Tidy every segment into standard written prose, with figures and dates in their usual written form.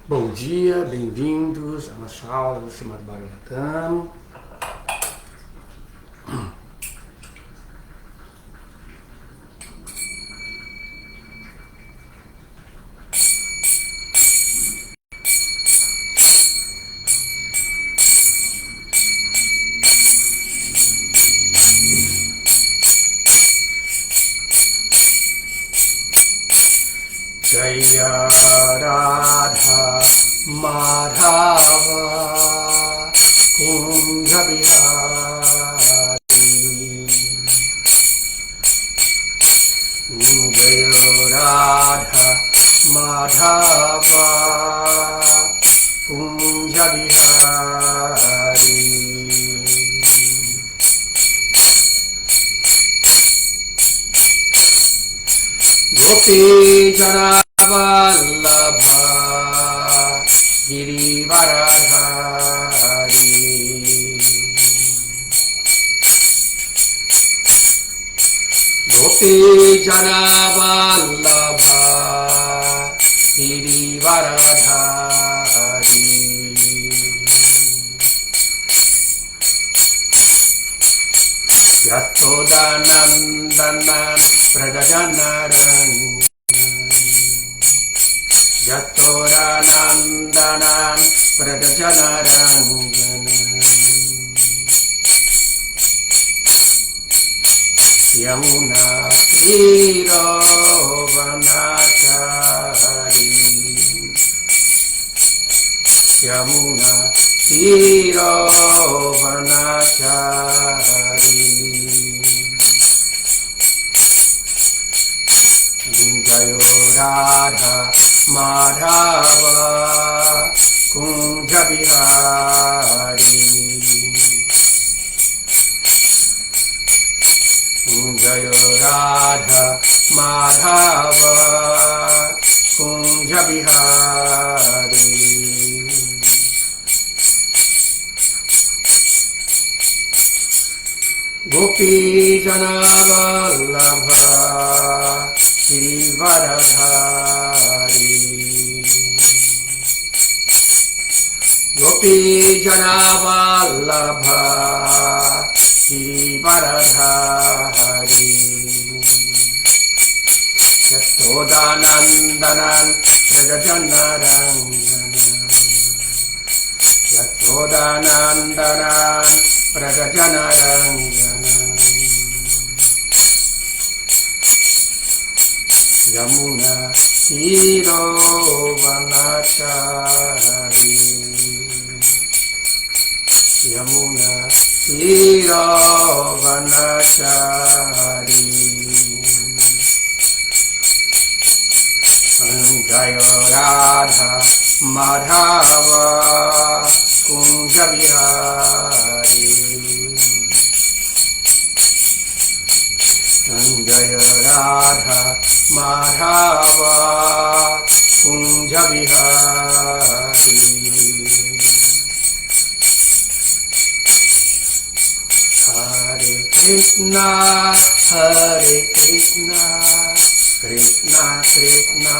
Bom dia, bem-vindos a nossa aula do Srimad Bhagavatam. Jaya Radha Madhava Kunja Bihari Jaya Radha Madhava Kunja Bihari Gopi Jana Vallabha Girivaradhari Gopi Jana Vallabha Girivaradhari Yatodanandanan Pragajanaran Yatodanandanan Pragajanaranjana Yamuna Tiro Vanachari Yamuna Tiro Vanachari Jayo Radha Madhava Kunja Bihari Jayo Radha Madhava Kunja Bihari Gopi Jana Vallabha Girivaradhari Gopi Jana Vallabha Girivaradhari Yatodanandanan Pragajanaranjana Yatodanandanan Pragajanaranjana Yamuna Tiro Vanachari Yamuna Tiro Vanachari Jaya Radha Madhava Kunja Bihari Jaya Radha Madhava Kunja Bihari Hare Krishna Hare Krishna Krishna Krishna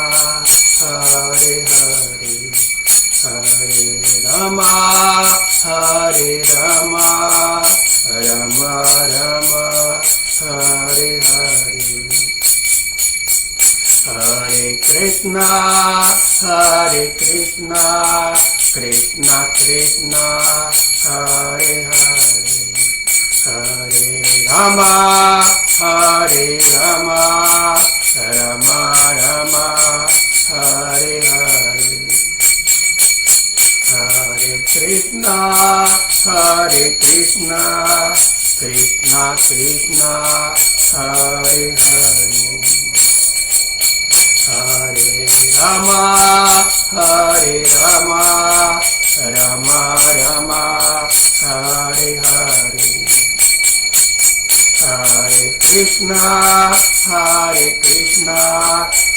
Hare Hare Hare Rama Hare Rama Rama Rama Hare Hare Hare Krishna Krishna Krishna Hare Hare Hare Rama Rama Rama Hare Hare Hare Krishna Krishna Krishna Hare Hare Hare Rama Rama Rama Hare Hare Hare Krishna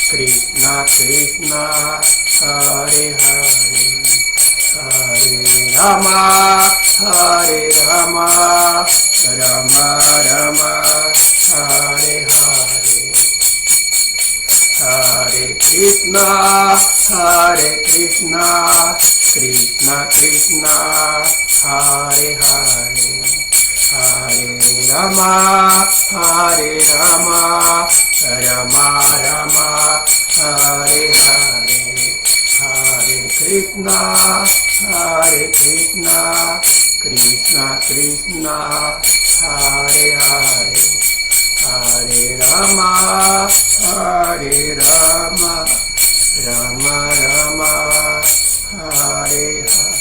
Krishna Krishna Hare Hare Hare Rama Rama Rama Hare Hare Hare Krishna, Hare Krishna, Krishna Krishna, Hare Hare, Hare Rama, Hare Rama, Rama Rama, Hare Hare, Hare Krishna, Hare Krishna, Krishna Krishna, Hare Hare, Hare Rama, Hare Rama, Rama Rama, Hare Hare.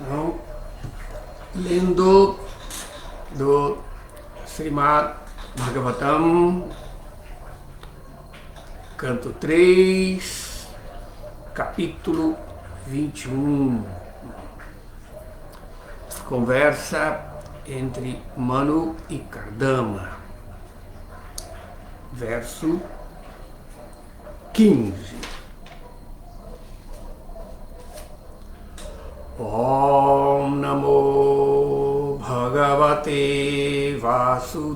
Então, lendo do Srimad Bhagavatam, canto 3, capítulo 21. Conversa entre Manu e Kardama. Verso 15. Om Namo Bhagavate Vasudevaya.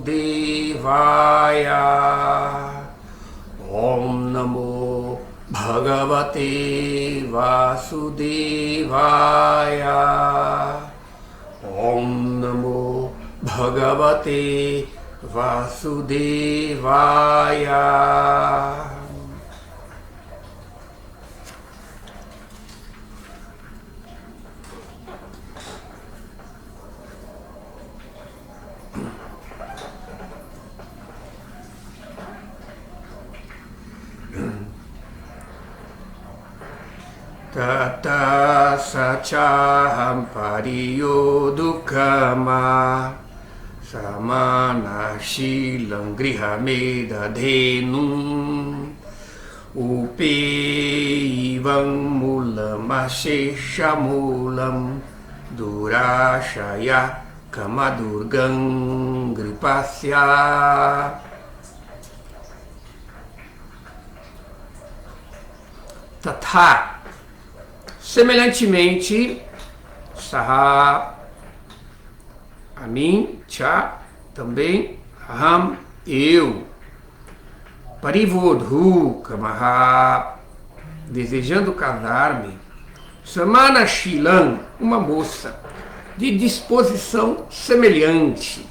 Om Namo Bhagavate Vasudevaya. Om Namo Bhagavate Vasudevaya. Tata sachaham pariyodukama samana shilam grihameda dhenum upeivam mulam asheshamulam durashaya kamadurgam gripasya. Tatha, semelhantemente, Saha, a mim, Cha, também, Aham, eu, Parivodhu, Kamaha, desejando casar-me, Samana Shilam, uma moça, de disposição semelhante,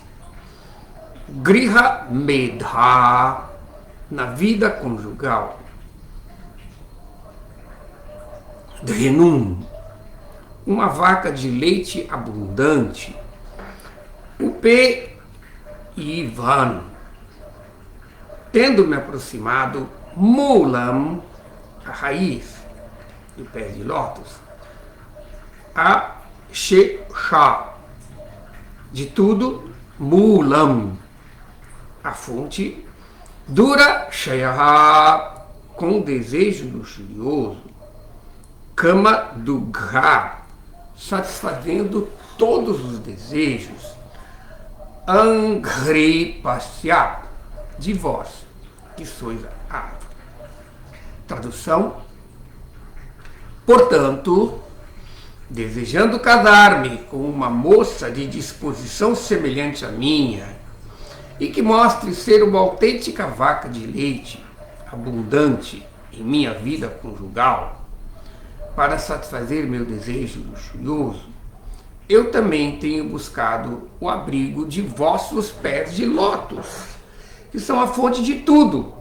Griha Medha, na vida conjugal, Dhenum, uma vaca de leite abundante, Upe Ivan, tendo me aproximado, Mulam, a raiz do pé de lótus, a Shesha, de tudo, Mulam, a fonte, Dura Shayaha, com desejo luxurioso, Kama Dugha, satisfazendo todos os desejos, Angripasya, de vós, que sois a árvore. Tradução: portanto, desejando casar-me com uma moça de disposição semelhante à minha, e que mostre ser uma autêntica vaca de leite, abundante em minha vida conjugal, para satisfazer meu desejo luxurioso, eu também tenho buscado o abrigo de vossos pés de lótus, que são a fonte de tudo.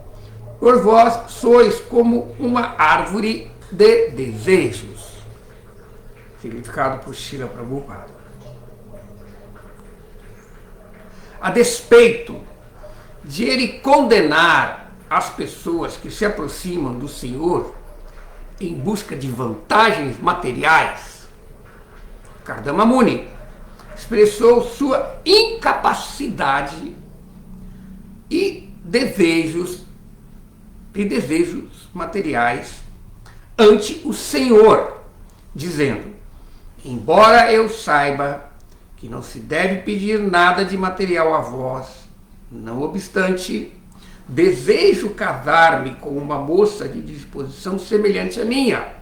Por vós sois como uma árvore de desejos. Significado por Srila Prabhupada. A despeito de ele condenar as pessoas que se aproximam do Senhor em busca de vantagens materiais, Kardama Muni expressou sua incapacidade e desejos materiais ante o Senhor, dizendo: embora eu saiba que não se deve pedir nada de material a vós, não obstante, desejo casar-me com uma moça de disposição semelhante à minha.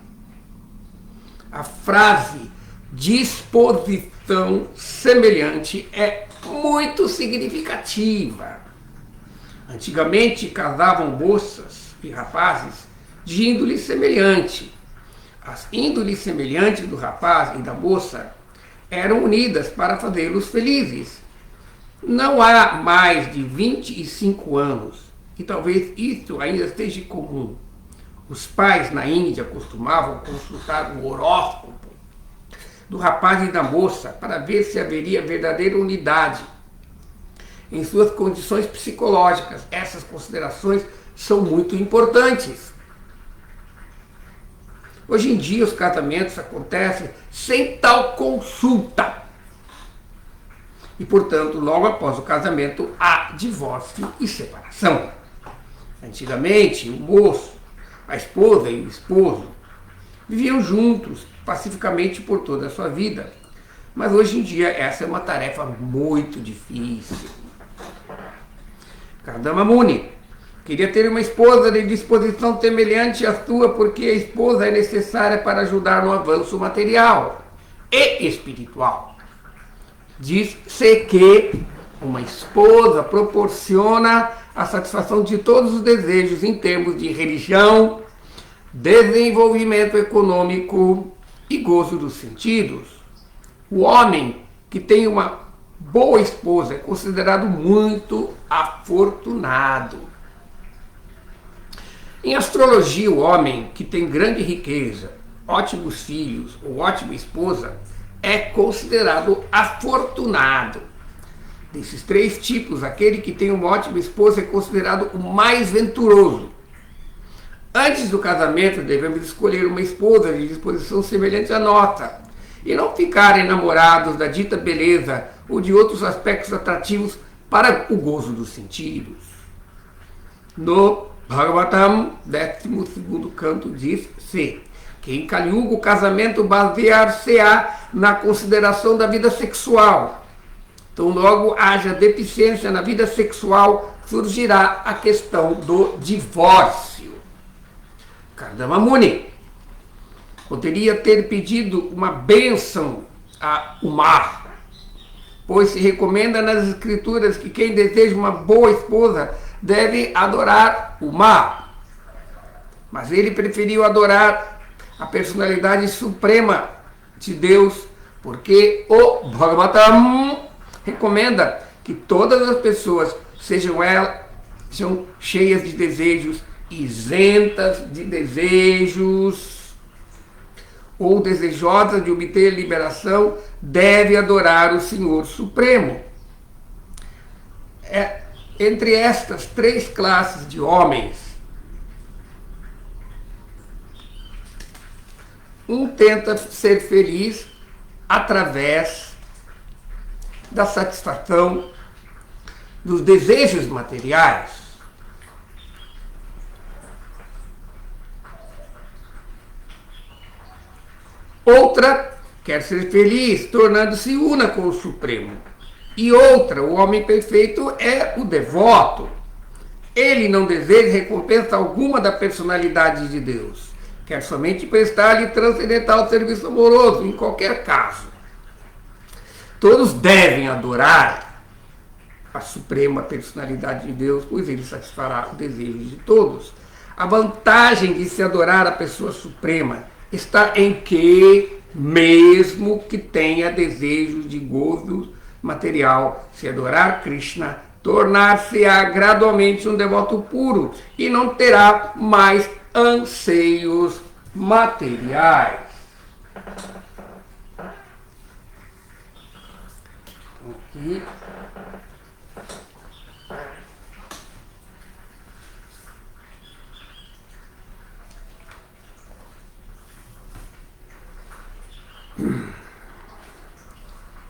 A frase disposição semelhante é muito significativa. Antigamente casavam moças e rapazes de índole semelhante. As índoles semelhantes do rapaz e da moça eram unidas para fazê-los felizes. Não há mais de 25 anos, e talvez isso ainda esteja comum. Os pais na Índia costumavam consultar o horóscopo do rapaz e da moça para ver se haveria verdadeira unidade em suas condições psicológicas. Essas considerações são muito importantes. Hoje em dia os casamentos acontecem sem tal consulta. E, portanto, logo após o casamento há divórcio e separação. Antigamente, o moço, a esposa e o esposo viviam juntos pacificamente por toda a sua vida. Mas hoje em dia essa é uma tarefa muito difícil. Kardama Muni queria ter uma esposa de disposição semelhante à sua, porque a esposa é necessária para ajudar no avanço material e espiritual. Diz-se que uma esposa proporciona a satisfação de todos os desejos em termos de religião, desenvolvimento econômico e gozo dos sentidos. O homem que tem uma boa esposa é considerado muito afortunado. Em astrologia, o homem que tem grande riqueza, ótimos filhos ou ótima esposa é considerado afortunado. Desses três tipos, aquele que tem uma ótima esposa é considerado o mais venturoso. Antes do casamento, devemos escolher uma esposa de disposição semelhante à nossa e não ficar enamorados da dita beleza ou de outros aspectos atrativos para o gozo dos sentidos. No Bhagavatam, 12º canto, diz-se que em Kali Yuga o casamento basear-se-á na consideração da vida sexual. Então, logo haja deficiência na vida sexual, surgirá a questão do divórcio. Kardama Muni poderia ter pedido uma bênção ao mar, pois se recomenda nas escrituras que quem deseja uma boa esposa deve adorar o mar. Mas ele preferiu adorar a personalidade suprema de Deus, porque o Bhagavatam recomenda que todas as pessoas sejam cheias de desejos, isentas de desejos, ou desejosas de obter liberação, deve adorar o Senhor Supremo. Entre estas três classes de homens, um tenta ser feliz através da satisfação dos desejos materiais. Outra quer ser feliz tornando-se una com o Supremo. E outra, o homem perfeito, é o devoto. Ele não deseja recompensa alguma da personalidade de Deus. Quer somente prestar-lhe transcendental serviço amoroso, em qualquer caso. Todos devem adorar a suprema personalidade de Deus, pois ele satisfará o desejo de todos. A vantagem de se adorar a pessoa suprema está em que, mesmo que tenha desejos de gozo material, se adorar Krishna, tornar-se-á gradualmente um devoto puro e não terá mais anseios materiais. Aqui.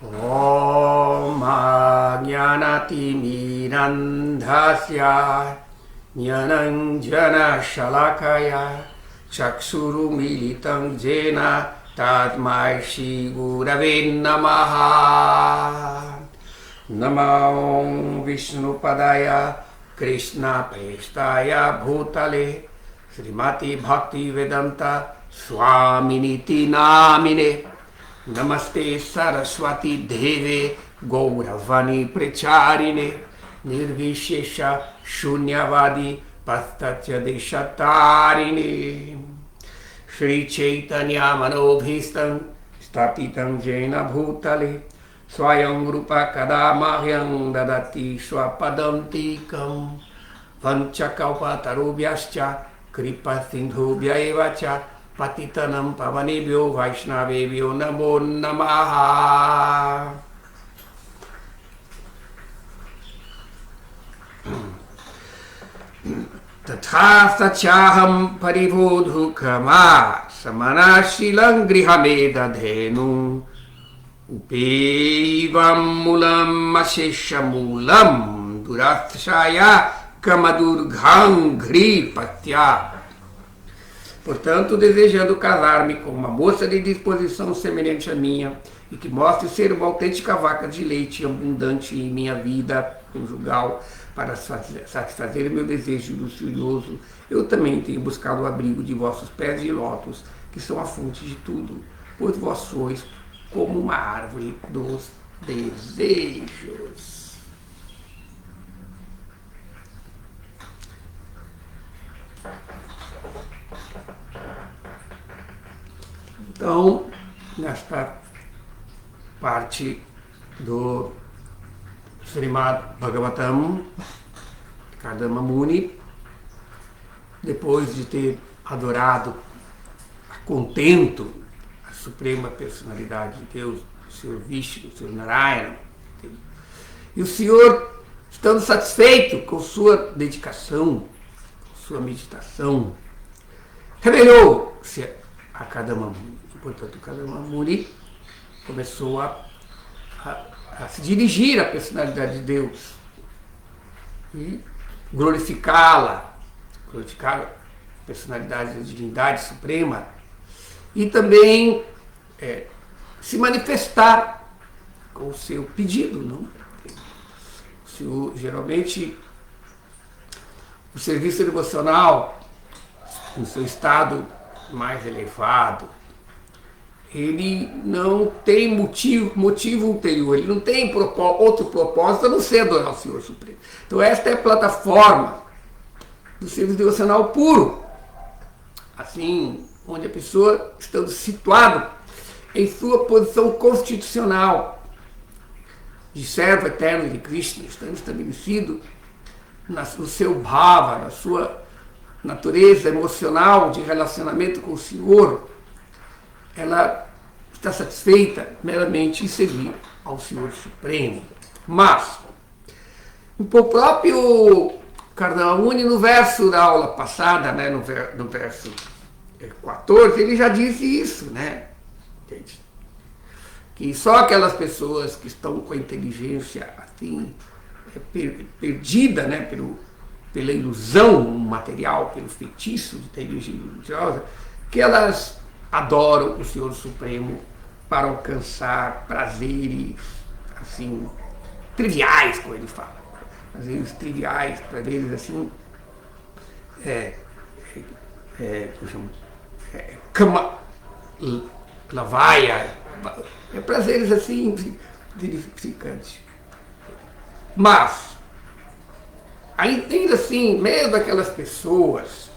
Om Ajnanatimirandhasya Jnananjana Shalakaya Chakshuru Militam Jena Tasmai Shri Gurave Namaha. Namo Vishnu Padaya Krishna Prestaya Bhutale Srimati Bhakti Vedanta Swaminiti Namine Namaste Saraswati Deve Gauravani Precharine Nirvishesha Shunyavadi Pastatya Deshatarine Shri Chaitanya Manobhistam Statitam Jena Bhutale Swayam Rupa Kadamahyam Dadati Swapadam Tikam Vanchakalpatarubhyascha Kripa Sindhubhya Evacha Patitanam Pavanebhyo Vaishnavebhyo Namo Namaha. Tatha Satyaham Paribodhukama Samanashilang Grihamedadhenu Upeivam Mulam Asheshamulam Duratshaya Kamadurgham Gripatya. Portanto, desejando casar-me com uma moça de disposição semelhante à minha e que mostre ser uma autêntica vaca de leite abundante em minha vida conjugal para satisfazer meu desejo luxurioso, eu também tenho buscado o abrigo de vossos pés de lótus, que são a fonte de tudo, pois vós sois como uma árvore dos desejos. Então, nesta parte do Srimad Bhagavatam, Kardama Muni, depois de ter adorado a contento a suprema personalidade de Deus, o Senhor Vishnu, o Senhor Narayana, e o Senhor, estando satisfeito com sua dedicação, com sua meditação, revelou-se a Kardama Muni. Portanto, Kardama Muni começou a se dirigir à personalidade de Deus e glorificar a personalidade da divindade suprema e também se manifestar com o seu pedido. Não? Geralmente, o serviço devocional, no seu estado mais elevado, ele não tem motivo ulterior, ele não tem outro propósito a não ser adorar o Senhor Supremo. Então esta é a plataforma do serviço devocional puro, assim, onde a pessoa, estando situada em sua posição constitucional de servo eterno de Krishna, estando estabelecido no seu bhava, na sua natureza emocional de relacionamento com o Senhor, ela está satisfeita meramente em servir ao Senhor Supremo. Mas, o próprio Kardama Muni, no verso da aula passada, né, no verso 14, ele já disse isso, né? Que só aquelas pessoas que estão com a inteligência assim, perdida, né, pela ilusão material, pelo feitiço de inteligência religiosa, que elas adoram o Senhor Supremo para alcançar prazeres assim triviais, como ele fala, prazeres triviais, prazeres assim kama lavaya, prazeres assim gratificantes. Mas ainda assim, mesmo aquelas pessoas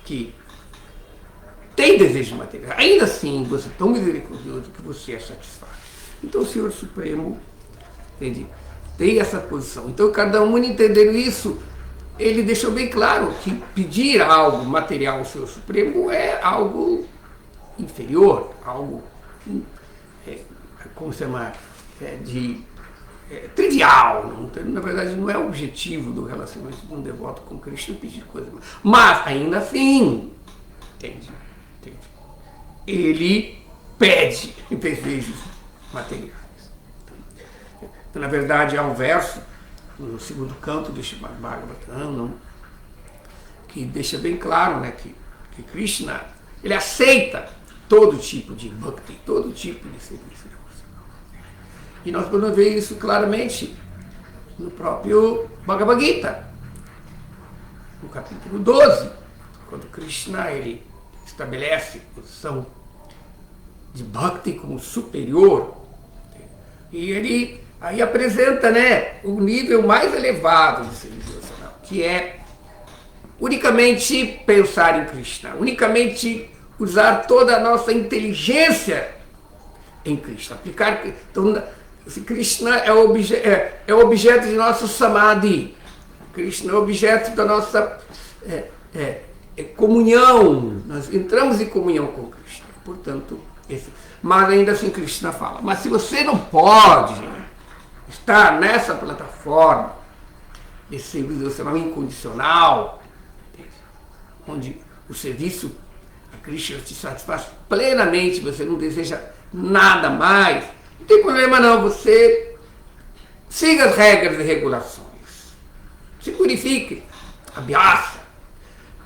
que tem desejo material, ainda assim você é tão misericordioso que você é satisfeito. Então o Senhor Supremo, entende, tem essa posição. Então cada um, entendendo isso, ele deixou bem claro que pedir algo material ao Senhor Supremo é algo inferior, algo, como se chama, trivial. Na verdade não é o objetivo do relacionamento de um devoto com Cristo pedir coisa. Mas ainda assim, entende? Ele pede desejos materiais. Então, na verdade, há um verso no segundo canto do Srimad Bhagavatam que deixa bem claro, né, que Krishna, ele aceita todo tipo de bhakti, todo tipo de serviço. E nós podemos ver isso claramente no próprio Bhagavad Gita, no capítulo 12, quando Krishna ele estabelece posição de Bhakti como superior. E ele aí apresenta, né, o nível mais elevado do serviço devocional, que é unicamente pensar em Krishna, unicamente usar toda a nossa inteligência em Krishna. Aplicar, então, Krishna é o objeto de nosso samadhi. Krishna é o objeto da nossa comunhão. Nós entramos em comunhão com Krishna. Portanto, mas ainda assim Krishna fala, mas se você não pode estar nessa plataforma desse serviço devocional incondicional, onde o serviço a Krishna te satisfaz plenamente, você não deseja nada mais, não tem problema não, você siga as regras e regulações, se purifique, abhyasa,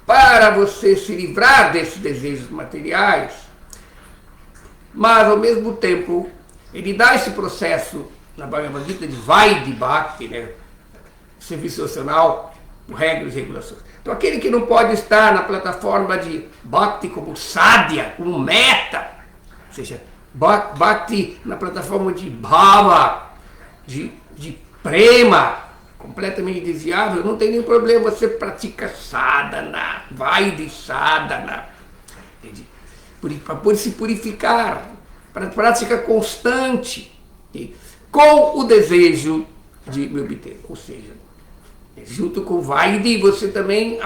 para você se livrar desses desejos materiais, mas ao mesmo tempo ele dá esse processo na Bhagavad Gita de Vaidhi Bhakti, né? Serviço devocional, com regras e regulações. Então aquele que não pode estar na plataforma de Bhakti como sadhya, como meta, ou seja, Bhakti na plataforma de Bhava, de prema, completamente desviável, não tem nenhum problema, você pratica sadhana, Vaidhi sadhana, para se purificar, para prática constante, com o desejo de me obter, ou seja, junto com Vaidhi, você também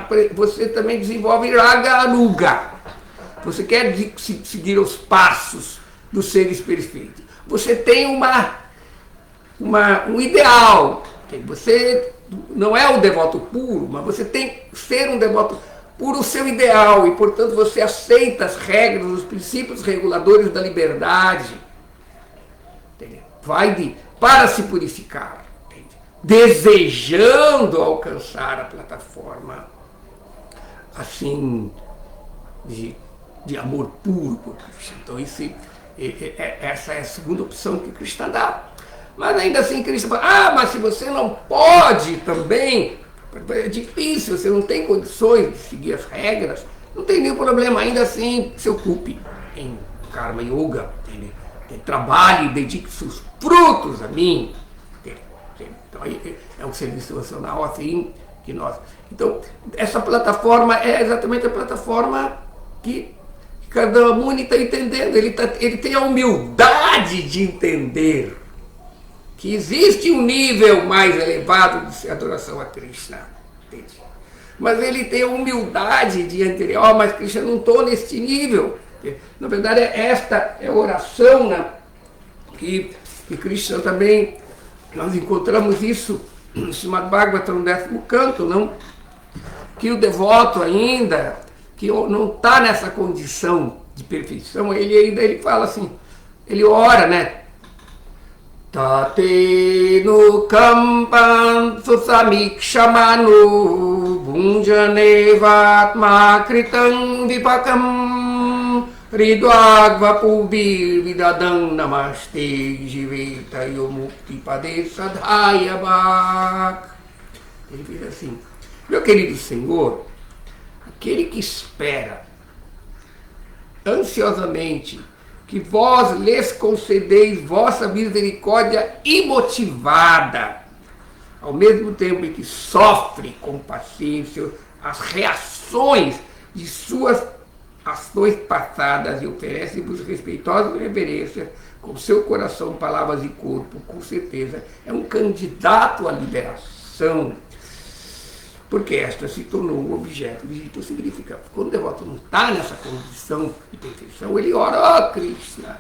desenvolve Raga Anuga. Você quer seguir os passos dos seres perfeitos. Você tem um ideal. Você não é um devoto puro, mas você tem que ser um devoto puro, o seu ideal. E, portanto, você aceita as regras, os princípios reguladores da liberdade. Vaidhi, para se purificar. Desejando alcançar a plataforma assim de amor puro por Krishna. Então essa é a segunda opção que Krishna dá. Mas ainda assim Krishna fala, mas se você não pode também, é difícil, você não tem condições de seguir as regras, não tem nenhum problema, ainda assim se ocupe em Karma Yoga, trabalhe e dedique seus frutos a mim. Então, é um serviço devocional assim que nós. Então, essa plataforma é exatamente a plataforma que cada Muni está entendendo. Ele tem a humildade de entender que existe um nível mais elevado de adoração a Krishna. Entende? Mas ele tem a humildade de entender, mas Krishna, não estou neste nível. Na verdade, esta é a oração que Krishna também. Nós encontramos isso no Srimad Bhagavatam, no 10º canto, não? Que o devoto ainda, que não está nessa condição de perfeição, ele fala assim, ele ora, né? Tate no kampan susamikshamanu bhunjanevatma kritam vipakam Ridvagvapubir vidadam namaste jiveta yomukti padesadhaya bhak. Ele diz assim, meu querido Senhor, aquele que espera ansiosamente que vós lhes concedeis vossa misericórdia imotivada, ao mesmo tempo em que sofre com paciência as reações de suas ações passadas e oferece-vos respeitosa reverência com seu coração, palavras e corpo, com certeza é um candidato à liberação, porque esta se tornou um objeto de rito. Significa, quando o devoto não está nessa condição de perfeição, ele ora, Krishna,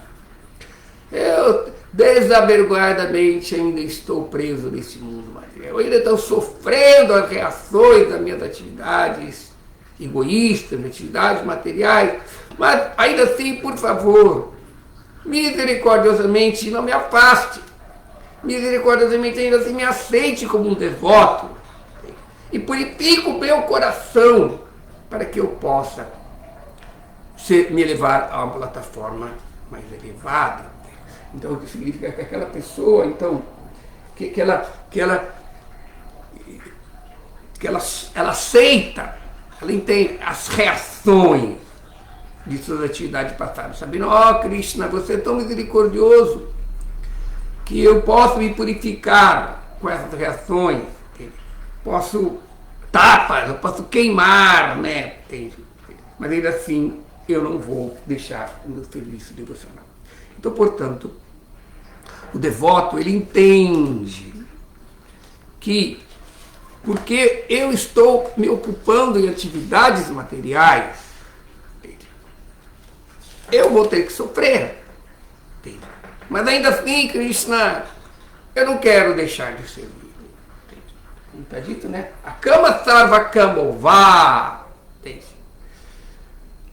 eu desavergonhadamente ainda estou preso nesse mundo material, eu ainda estou sofrendo as reações das minhas atividades egoístas, atividades materiais, mas ainda assim, por favor, misericordiosamente não me afaste, misericordiosamente ainda assim me aceite como um devoto e purifique o meu coração para que eu possa me levar a uma plataforma mais elevada. Então, o que significa que aquela pessoa, então, que ela aceita, ela entende as reações de suas atividades passadas, sabendo, Krishna, você é tão misericordioso que eu posso me purificar com essas reações, posso tapas, eu posso queimar, né? Mas ainda assim eu não vou deixar o meu serviço devocional. Então, portanto, o devoto, ele entende que porque eu estou me ocupando em atividades materiais, eu vou ter que sofrer. Mas ainda assim, Krishna, eu não quero deixar de servir. Como está dito, né? A kama sarva kamova.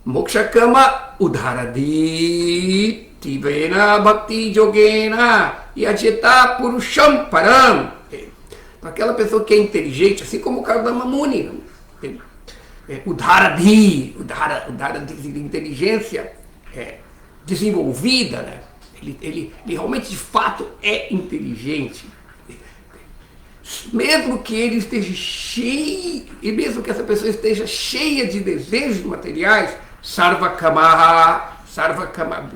Moksha kama udharadi tivena bhakti yogena yajeta purusham param. Aquela pessoa que é inteligente, assim como o Kardama Muni. Udharadi significa inteligência desenvolvida, né? Ele realmente, de fato, é inteligente. Mesmo que ele esteja cheio, e mesmo que essa pessoa esteja cheia de desejos materiais, sarva kama,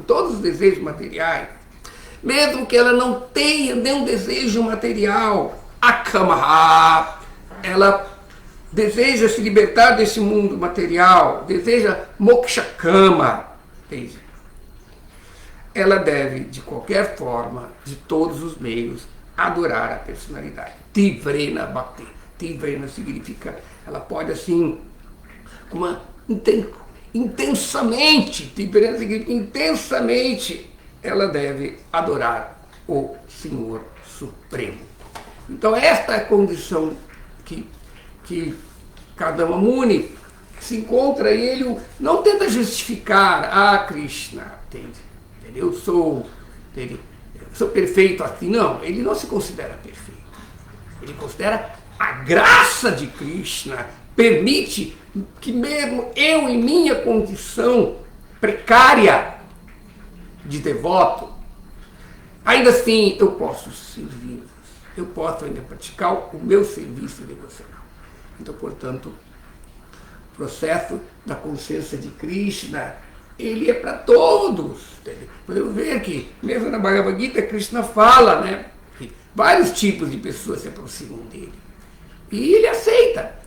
todos os desejos materiais, mesmo que ela não tenha nenhum desejo material, a kama, ela deseja se libertar desse mundo material, deseja moksha kama, entende? Ela deve, de qualquer forma, de todos os meios, adorar a personalidade. Tivrena bhakti. Tivrena significa, ela pode assim, intensamente, Tivrena significa intensamente, ela deve adorar o Senhor Supremo. Então esta é a condição que Kardama Muni se encontra e ele não tenta justificar, Krishna, entende? Eu sou perfeito assim. Não, ele não se considera perfeito. Ele considera a graça de Krishna permite que mesmo eu, em minha condição precária de devoto, ainda assim eu posso servir, eu posso ainda praticar o meu serviço devocional. Então, portanto, o processo da consciência de Krishna, ele é para todos. Podemos ver que, mesmo na Bhagavad Gita, Krishna fala, né, que vários tipos de pessoas se aproximam dele. E ele aceita.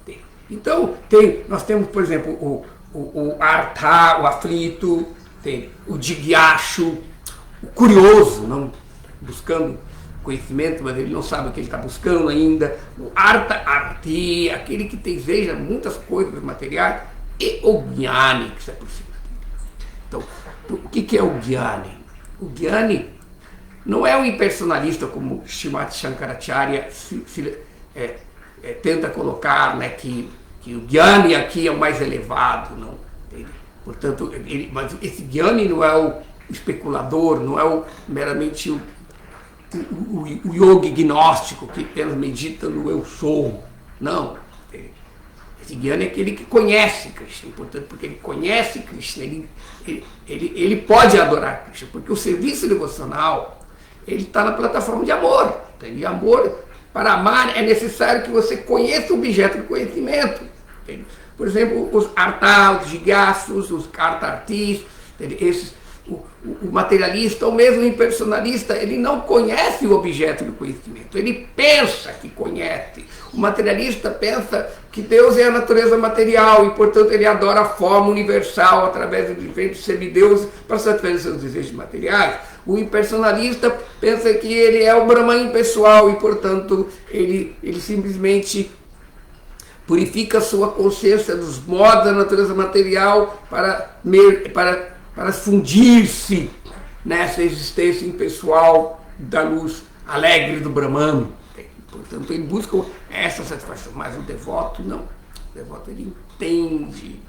Então, nós temos, por exemplo, o artha, o aflito, tem o jigyashu, o curioso, não buscando conhecimento, mas ele não sabe o que ele está buscando ainda, o artha-arti, aquele que deseja muitas coisas materiais, e o jnani, que se aproxima. Então, o que é o Jnani? O Jnani não é um impersonalista como Srimati Shankaracharya tenta colocar, né, que o Jnani aqui é o mais elevado. Não. Portanto, mas esse Jnani não é o especulador, não é meramente o yogi gnóstico que apenas medita no eu sou. Não. Esse Jnani é aquele que conhece Krishna, portanto, porque ele conhece Krishna, ele pode adorar Krishna, porque o serviço devocional, ele está na plataforma de amor. E amor, para amar, é necessário que você conheça o objeto do conhecimento. Entende? Por exemplo, os artha, os jigyassus, os kartartis, o materialista, ou mesmo o impersonalista, ele não conhece o objeto do conhecimento, ele pensa que conhece. O materialista pensa que Deus é a natureza material e, portanto, ele adora a forma universal através de diferentes semideuses para satisfazer seus desejos materiais. O impersonalista pensa que ele é o Brahman impessoal e, portanto, ele simplesmente purifica a sua consciência dos modos da natureza material para fundir-se nessa existência impessoal da luz alegre do Brahman. Portanto, ele busca essa satisfação, mas o devoto não. O devoto, ele entende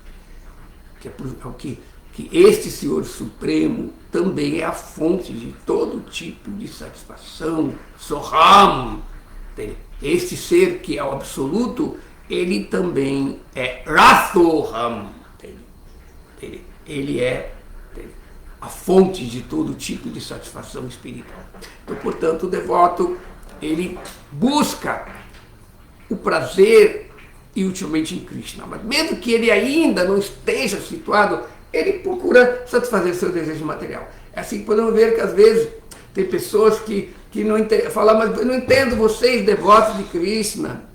que este Senhor Supremo também é a fonte de todo tipo de satisfação. Soham, este ser que é o absoluto, ele também é Rasoham. Ele é a fonte de todo tipo de satisfação espiritual. Então, portanto, o devoto, ele busca o prazer e ultimamente em Krishna. Mas mesmo que ele ainda não esteja situado ele procura satisfazer seu desejo material. É assim que podemos ver que às vezes tem pessoas que não falam, mas eu não entendo vocês, devotos de Krishna.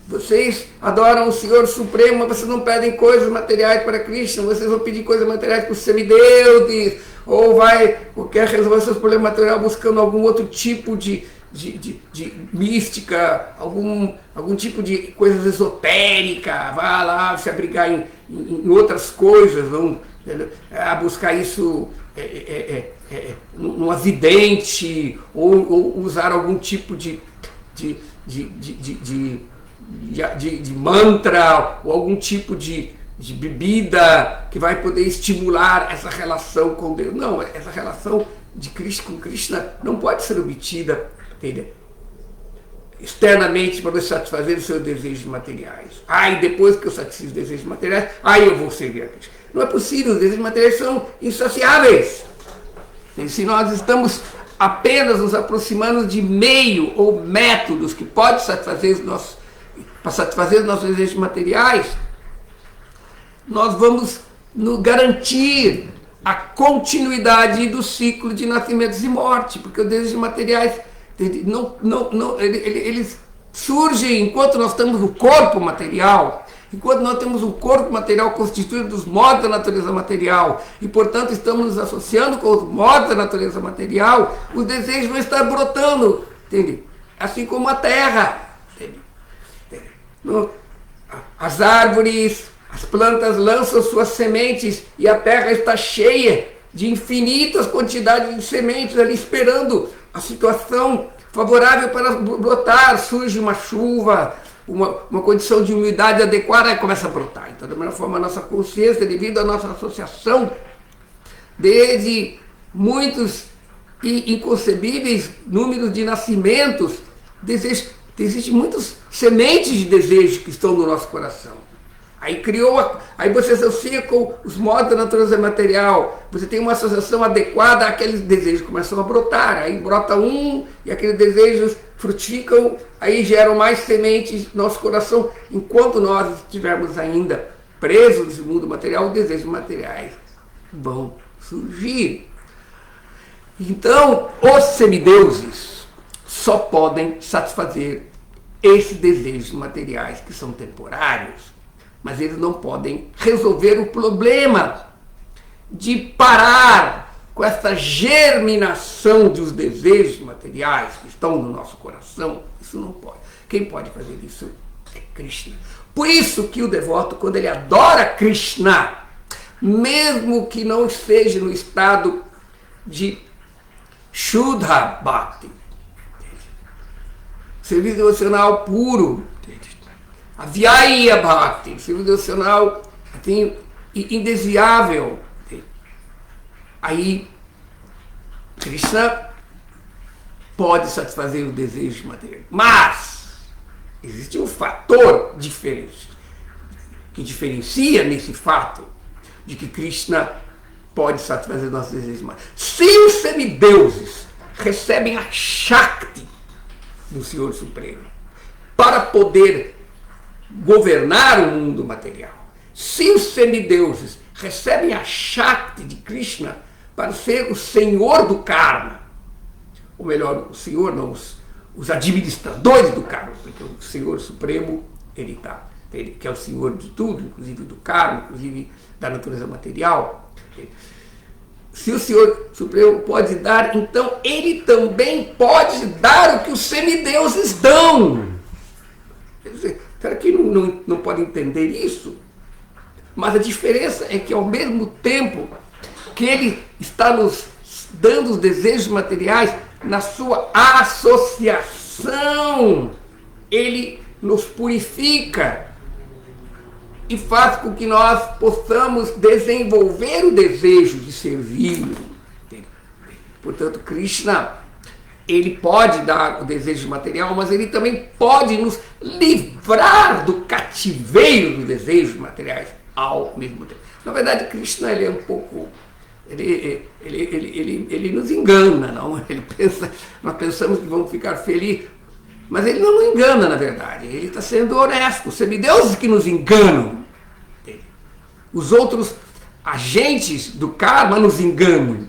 Vocês adoram o Senhor Supremo, mas vocês não pedem coisas materiais para Krishna, vocês vão pedir coisas materiais para os semideuses, ou quer resolver seus problemas materiais buscando algum outro tipo de mística, algum tipo de coisa esotérica, vai lá se abrigar em outras coisas, vão buscar isso num avidente, ou usar algum tipo de mantra, ou algum tipo de bebida que vai poder estimular essa relação com Deus. Não, essa relação de Krishna com Krishna não pode ser obtida, entendeu? Externamente, para você satisfazer os seus desejos materiais. Depois que eu satisfiz os desejos materiais, eu vou servir a Krishna. Não é possível, os desejos materiais são insaciáveis. E se nós estamos apenas nos aproximando de meio ou métodos que podem satisfazer para satisfazer os nossos desejos materiais, nós vamos nos garantir a continuidade do ciclo de nascimentos e morte, porque os desejos materiais eles surgem enquanto nós temos o corpo material, enquanto nós temos um corpo material constituído dos modos da natureza material, e portanto estamos nos associando com os modos da natureza material, os desejos vão estar brotando, entende? Assim como a terra. As árvores, as plantas lançam suas sementes e a terra está cheia de infinitas quantidades de sementes ali esperando a situação favorável para brotar. Surge uma chuva, uma condição de umidade adequada e começa a brotar. Então, da mesma forma, a nossa consciência, devido à nossa associação, desde muitos e inconcebíveis números de nascimentos, existem muitas sementes de desejo que estão no nosso coração. Aí você associa com os modos da natureza material, você tem uma associação adequada àqueles desejos, começam a brotar, aí brota e aqueles desejos frutificam, aí geram mais sementes no nosso coração. Enquanto nós estivermos ainda presos nesse mundo material, os desejos materiais vão surgir. Então, os semideuses só podem satisfazer esses desejos materiais que são temporários, mas eles não podem resolver o problema de parar com essa germinação dos desejos materiais que estão no nosso coração. Isso não pode. Quem pode fazer isso é Krishna. Por isso que o devoto, quando ele adora Krishna, mesmo que não esteja no estado de Shuddha Bhakti, serviço devocional puro, a Vyaya Bhakti, serviço devocional assim, indesviável, aí Krishna pode satisfazer o desejo material. Mas existe um fator diferente que diferencia nesse fato de que Krishna pode satisfazer nossos desejos materiais. Se os semideuses recebem a Shakti do Senhor Supremo para poder governar o mundo material, se os semideuses recebem a Shakti de Krishna para ser o senhor do karma, ou melhor, o senhor não, os administradores do karma, porque o Senhor Supremo, ele que é o senhor de tudo, inclusive do karma, inclusive da natureza material. Se o Senhor Supremo pode dar, então ele também pode dar o que os semideuses dão. Quer dizer, será que não pode entender isso? Mas a diferença é que ao mesmo tempo que ele está nos dando os desejos materiais, na sua associação, ele nos purifica e faz com que nós possamos desenvolver o desejo de servi-lo. Portanto, Krishna, ele pode dar o desejo material, mas ele também pode nos livrar do cativeiro dos desejos materiais ao mesmo tempo. Na verdade, Krishna, ele é um pouco... Ele nos engana, não? Nós pensamos que vamos ficar felizes, mas ele não nos engana, na verdade. Ele está sendo honesto. Os semideuses que nos enganam. Os outros agentes do karma nos enganam,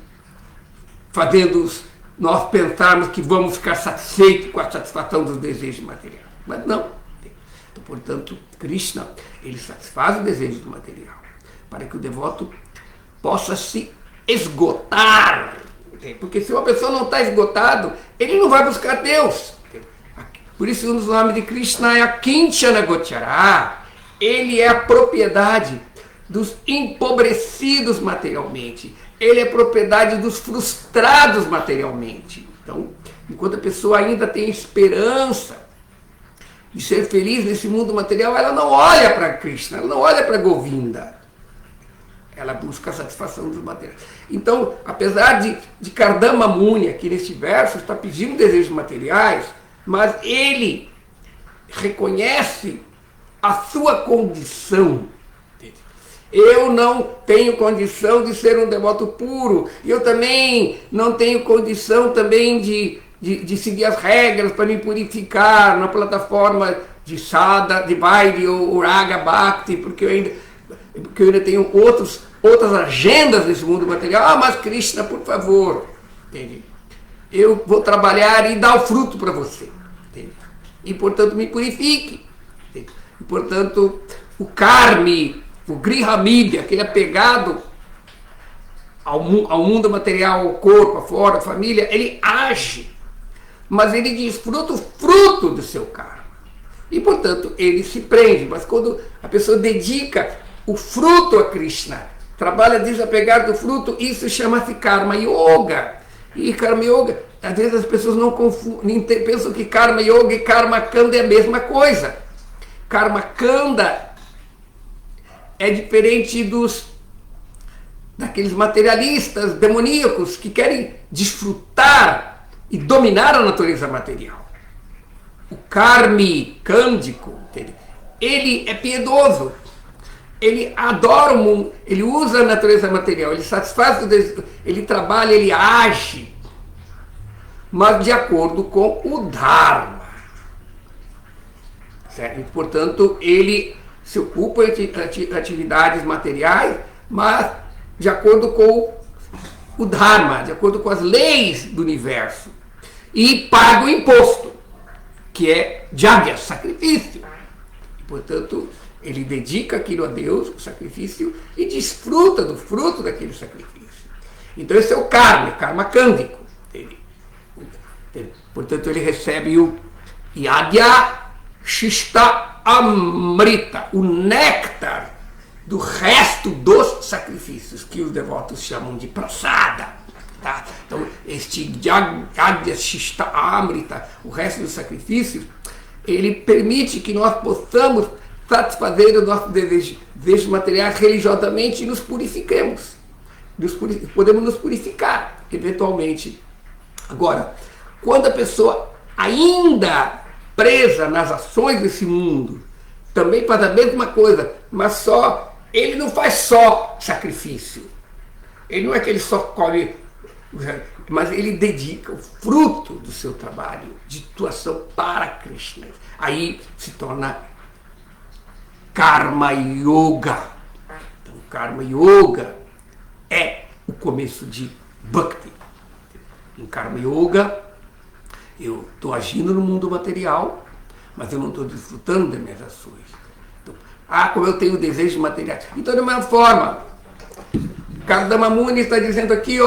fazendo nós pensarmos que vamos ficar satisfeitos com a satisfação dos desejos materiais. Mas não. Então, portanto, Krishna, ele satisfaz o desejo do material, para que o devoto possa se esgotar. Porque se uma pessoa não está esgotado, ele não vai buscar Deus. Por isso, um dos nomes de Krishna é a Kinchana Gochara. Ele é a propriedade dos empobrecidos materialmente. Ele é propriedade dos frustrados materialmente. Então, enquanto a pessoa ainda tem esperança de ser feliz nesse mundo material, ela não olha para Krishna, ela não olha para Govinda. Ela busca a satisfação dos materiais. Então, apesar de Kardama Muni, aqui neste verso, está pedindo desejos materiais, mas ele reconhece a sua condição. Eu não tenho condição de ser um devoto puro. Eu também não tenho condição também de seguir as regras para me purificar na plataforma de Sada, de Vaidhi ou Raga Bhakti, porque eu ainda tenho outras agendas nesse mundo material. Ah, mas Krishna, por favor, entende? Eu vou trabalhar e dar o fruto para você. Entende? E, portanto, me purifique. Entende? E, portanto, o karmi, o grihamidya, aquele apegado ao mundo material, ao corpo, à fora, à família, ele age, mas ele desfruta o fruto do seu karma. E, portanto, ele se prende. Mas quando a pessoa dedica o fruto a Krishna, trabalha desapegar do fruto, isso chama-se Karma Yoga. E Karma Yoga, às vezes as pessoas não confundem, pensam que Karma Yoga e Karma Kanda é a mesma coisa. Karma Kanda é diferente daqueles materialistas demoníacos que querem desfrutar e dominar a natureza material. O karmi kândico, ele é piedoso, ele adora o mundo, ele usa a natureza material, ele satisfaz o desejo, ele trabalha, ele age, mas de acordo com o Dharma. Certo? E, portanto, ele se ocupa de atividades materiais, mas de acordo com o Dharma, de acordo com as leis do universo. E paga o imposto, que é Jagya, sacrifício. E, portanto, ele dedica aquilo a Deus, o sacrifício, e desfruta do fruto daquele sacrifício. Então esse é o karma kândico dele. Portanto, ele recebe o Yagya Shishta Amrita, o néctar do resto dos sacrifícios, que os devotos chamam de prasada. Tá? Então, este Yagya Shishta Amrita, o resto dos sacrifícios, ele permite que nós possamos satisfazer os nossos desejos materiais religiosamente e nos purifiquemos. Podemos nos purificar, eventualmente. Agora, quando a pessoa ainda presa nas ações desse mundo, também faz a mesma coisa, mas ele não faz só sacrifício. Ele não é que ele só come, mas ele dedica o fruto do seu trabalho de atuação para Krishna. Aí se torna Karma Yoga. Então, Karma Yoga é o começo de Bhakti. Em Karma Yoga, eu estou agindo no mundo material, mas eu não estou desfrutando das minhas ações. Então, como eu tenho desejos materiais. Então, da mesma forma, Kardama Muni está dizendo aqui,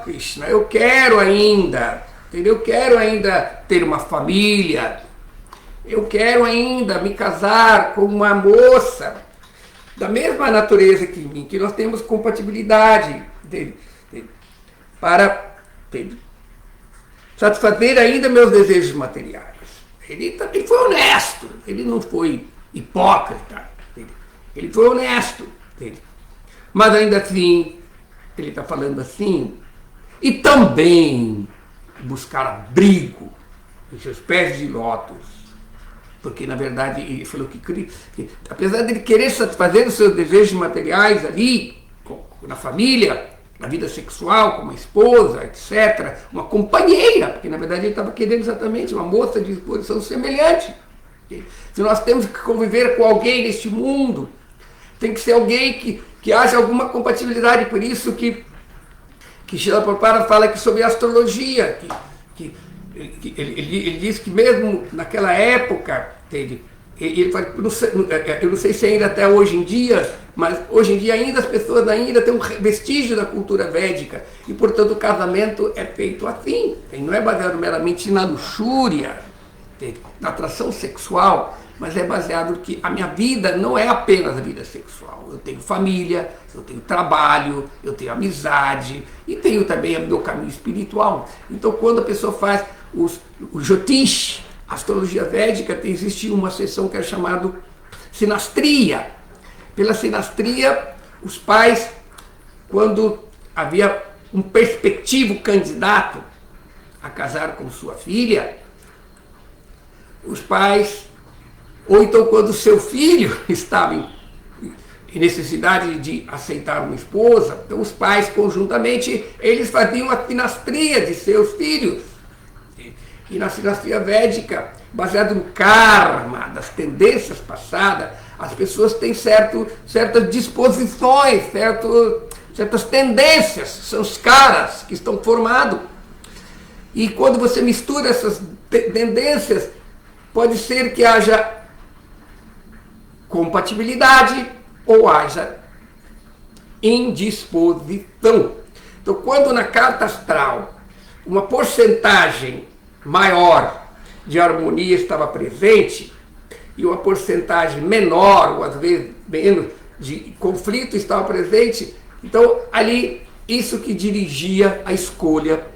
Krishna, eu quero ainda, entendeu? Eu quero ainda ter uma família, eu quero ainda me casar com uma moça da mesma natureza que mim, que nós temos compatibilidade para satisfazer ainda meus desejos materiais. Ele também foi honesto, ele não foi hipócrita, ele foi honesto. Mas ainda assim, ele está falando assim, e também buscar abrigo em seus pés de lótus. Porque, na verdade, ele falou que apesar de ele querer satisfazer os seus desejos materiais ali, na família, na vida sexual, com uma esposa, etc., uma companheira, porque, na verdade, ele estava querendo exatamente uma moça de disposição semelhante. Se nós temos que conviver com alguém neste mundo, tem que ser alguém que que haja alguma compatibilidade. Por isso que Srila Prabhupada fala que sobre astrologia, ele diz que mesmo naquela época, ele fala, eu não sei se ainda até hoje em dia, mas hoje em dia ainda as pessoas ainda têm um vestígio da cultura védica, e portanto o casamento é feito assim, não é baseado meramente na luxúria, na atração sexual, mas é baseado que a minha vida não é apenas a vida sexual. Eu tenho família, eu tenho trabalho, eu tenho amizade e tenho também o meu caminho espiritual. Então, quando a pessoa faz o Jyotish, a astrologia védica, existe uma seção que é chamada sinastria. Pela sinastria, os pais, quando havia um perspectivo candidato a casar com sua filha, os pais, ou então quando seu filho estava em necessidade de aceitar uma esposa, então os pais conjuntamente, eles faziam a sinastria de seus filhos. E na sinastria védica, baseado no karma, das tendências passadas, as pessoas têm certas disposições, certas tendências, são os caras que estão formados. E quando você mistura essas tendências, pode ser que haja compatibilidade ou haja indisposição. Então, quando na carta astral uma porcentagem maior de harmonia estava presente e uma porcentagem menor, ou às vezes menos, de conflito estava presente, então ali isso que dirigia a escolha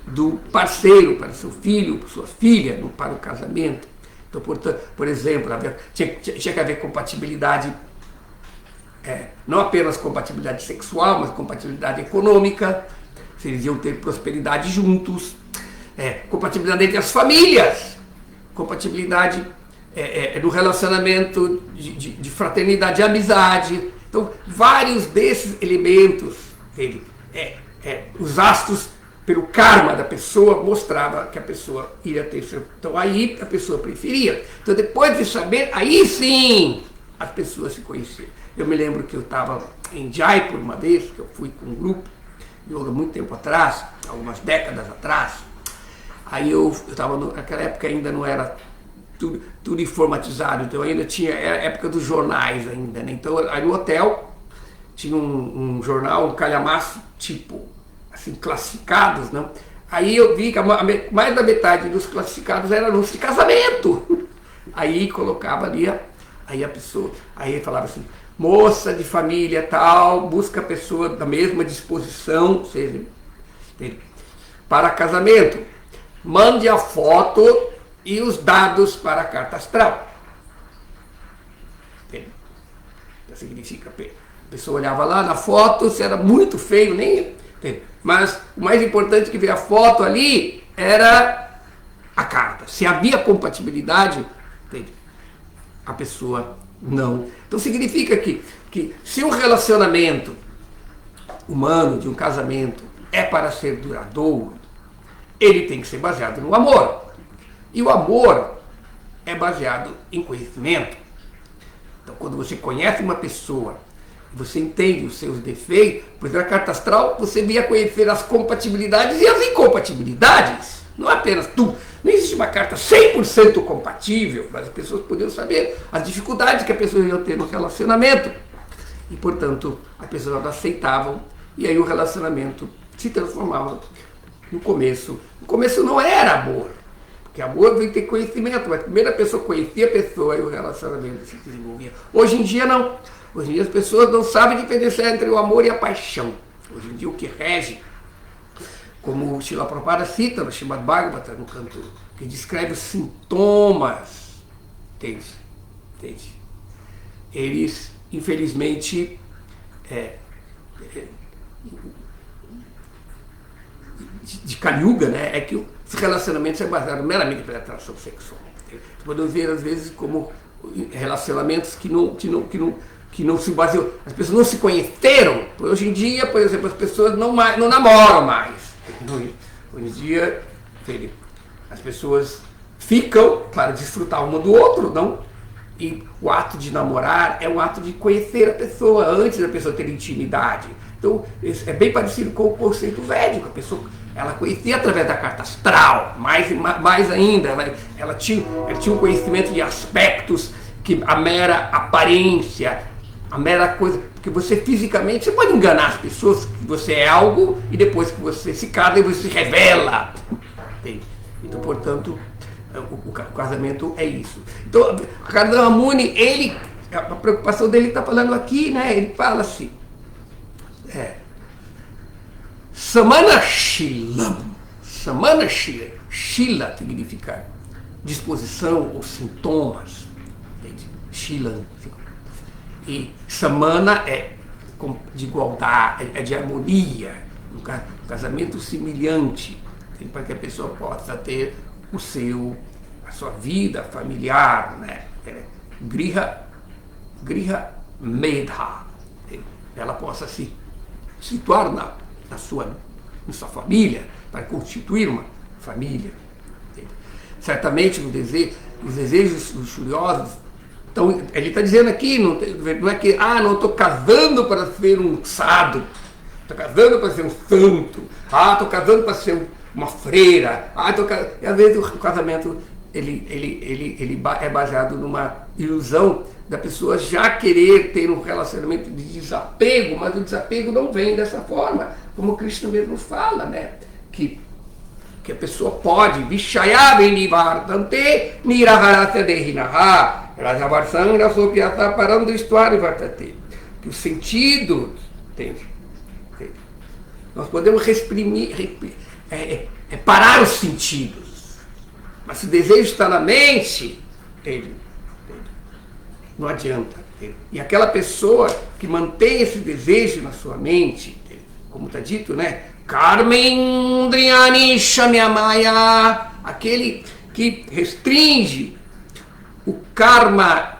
do parceiro para seu filho, sua filha, para o casamento. Então, portanto, por exemplo, tinha que haver compatibilidade, não apenas compatibilidade sexual, mas compatibilidade econômica, eles iam ter prosperidade juntos, compatibilidade entre as famílias, compatibilidade no relacionamento de fraternidade e amizade. Então, vários desses elementos, os astros, pelo karma da pessoa, mostrava que a pessoa iria ter seu... Então aí a pessoa preferia. Então depois de saber, aí sim as pessoas se conheciam. Eu me lembro que eu estava em Jaipur uma vez, que eu fui com um grupo, yoga muito tempo atrás, algumas décadas atrás. Aí eu estava, naquela época ainda não era tudo informatizado, então ainda era a época dos jornais ainda, né? Então aí no hotel tinha um jornal, um calhamaço, tipo... assim, classificados, não? Aí eu vi que mais da metade dos classificados era anúncio de casamento. Aí colocava ali, aí a pessoa, aí falava assim, moça de família tal, busca a pessoa da mesma disposição, ou seja, para casamento. Mande a foto e os dados para a carta astral. Isso significa, a pessoa olhava lá na foto, se era muito feio, nem... Mas o mais importante que ver a foto ali era a carta. Se havia compatibilidade, a pessoa não. Então significa que se um relacionamento humano, de um casamento, é para ser duradouro, ele tem que ser baseado no amor. E o amor é baseado em conhecimento. Então quando você conhece uma pessoa, você entende os seus defeitos, pois na carta astral você via conhecer as compatibilidades e as incompatibilidades. Não é apenas tu. Não existe uma carta 100% compatível, mas as pessoas podiam saber as dificuldades que a pessoa ia ter no relacionamento. E, portanto, as pessoas aceitavam e aí o relacionamento se transformava no começo. No começo não era amor, porque amor vem ter conhecimento, mas primeiro a pessoa conhecia a pessoa e o relacionamento se desenvolvia. Hoje em dia não. Hoje em dia as pessoas não sabem diferenciar entre o amor e a paixão. Hoje em dia o que rege, como o Srila Prabhupada cita no Srimad Bhagavatam, no canto, que descreve os sintomas, entende? Eles, infelizmente, de Kali Yuga, né, é que os relacionamentos são baseados meramente pela atração sexual. Podemos ver, às vezes, como relacionamentos que não se baseiam, as pessoas não se conheceram. Hoje em dia, por exemplo, as pessoas não namoram mais. Hoje em dia, as pessoas ficam para desfrutar uma do outro, não? E o ato de namorar é um ato de conhecer a pessoa antes da pessoa ter intimidade. Então, é bem parecido com o conceito védico. A pessoa, ela conhecia através da carta astral, mais ainda, ela tinha um conhecimento de aspectos que a mera aparência, a mera coisa, porque você fisicamente, você pode enganar as pessoas que você é algo e depois que você se casa, você se revela. Entende? Então, portanto, o casamento é isso. Então, Kardama Muni, a preocupação dele está falando aqui, né? Ele fala assim, Samana Shilam. Samana Shila. Shila significa disposição ou sintomas. Shilam. E Samana é de igualdade, é de harmonia. Um casamento semelhante, para que a pessoa possa ter a sua vida familiar, né? Griha Medha. Ela possa se situar na sua família, para constituir uma família. Certamente os desejos luxuriosos. Então, ele está dizendo aqui, não é que, não estou casando para ser um sado, estou casando para ser um santo, estou casando para ser uma freira, e às vezes o casamento ele é baseado numa ilusão da pessoa já querer ter um relacionamento de desapego, mas o desapego não vem dessa forma, como o Krishna mesmo fala, né? Que a pessoa pode, Vishayave Nivartante Niraharasya Dehinaha Rajavarsang Rasopyata Parando Istwari Vartate. Que o sentido, entende? Nós podemos parar os sentidos, mas se o desejo está na mente, entende? Não adianta. Entende? E aquela pessoa que mantém esse desejo na sua mente, entende? Como está dito, né? Karmendriyani Shamyamaya, aquele que restringe o karma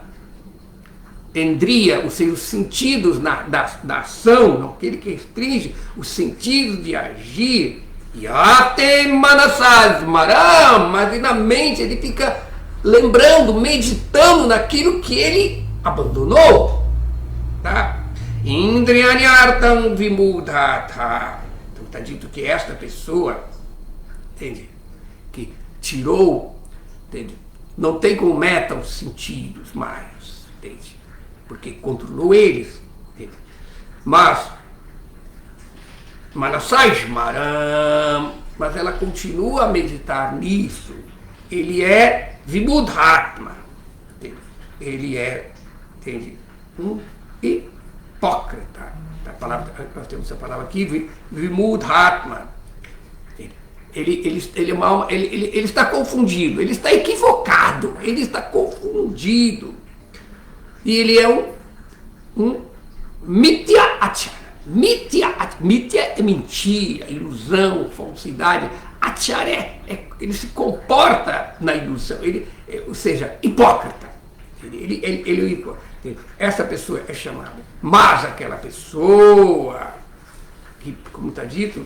endria, ou seja, os sentidos da ação, não? Aquele que restringe os sentidos de agir, Yate Manasasmaram, mas na mente ele fica lembrando, meditando naquilo que ele abandonou, tá? Indriyanyartam Vimudhata. Então está dito que esta pessoa, entende? Que tirou, entende? Não tem como meta os sentidos mais, entende? Porque controlou eles, entende? Mas Manasasmaram, mas ela continua a meditar nisso. Ele é Vimudhatma, entende? Ele é, entende? Um hipócrita. Nós temos essa palavra aqui, Vimudhatma. Ele está confundido, ele está equivocado, ele está confundido. E ele é um Mithya Acharya. Mithya é mentira, ilusão, falsidade. Acharya ele se comporta na ilusão, ou seja, hipócrita. Essa pessoa é chamada. Mas aquela pessoa, que, como está dito,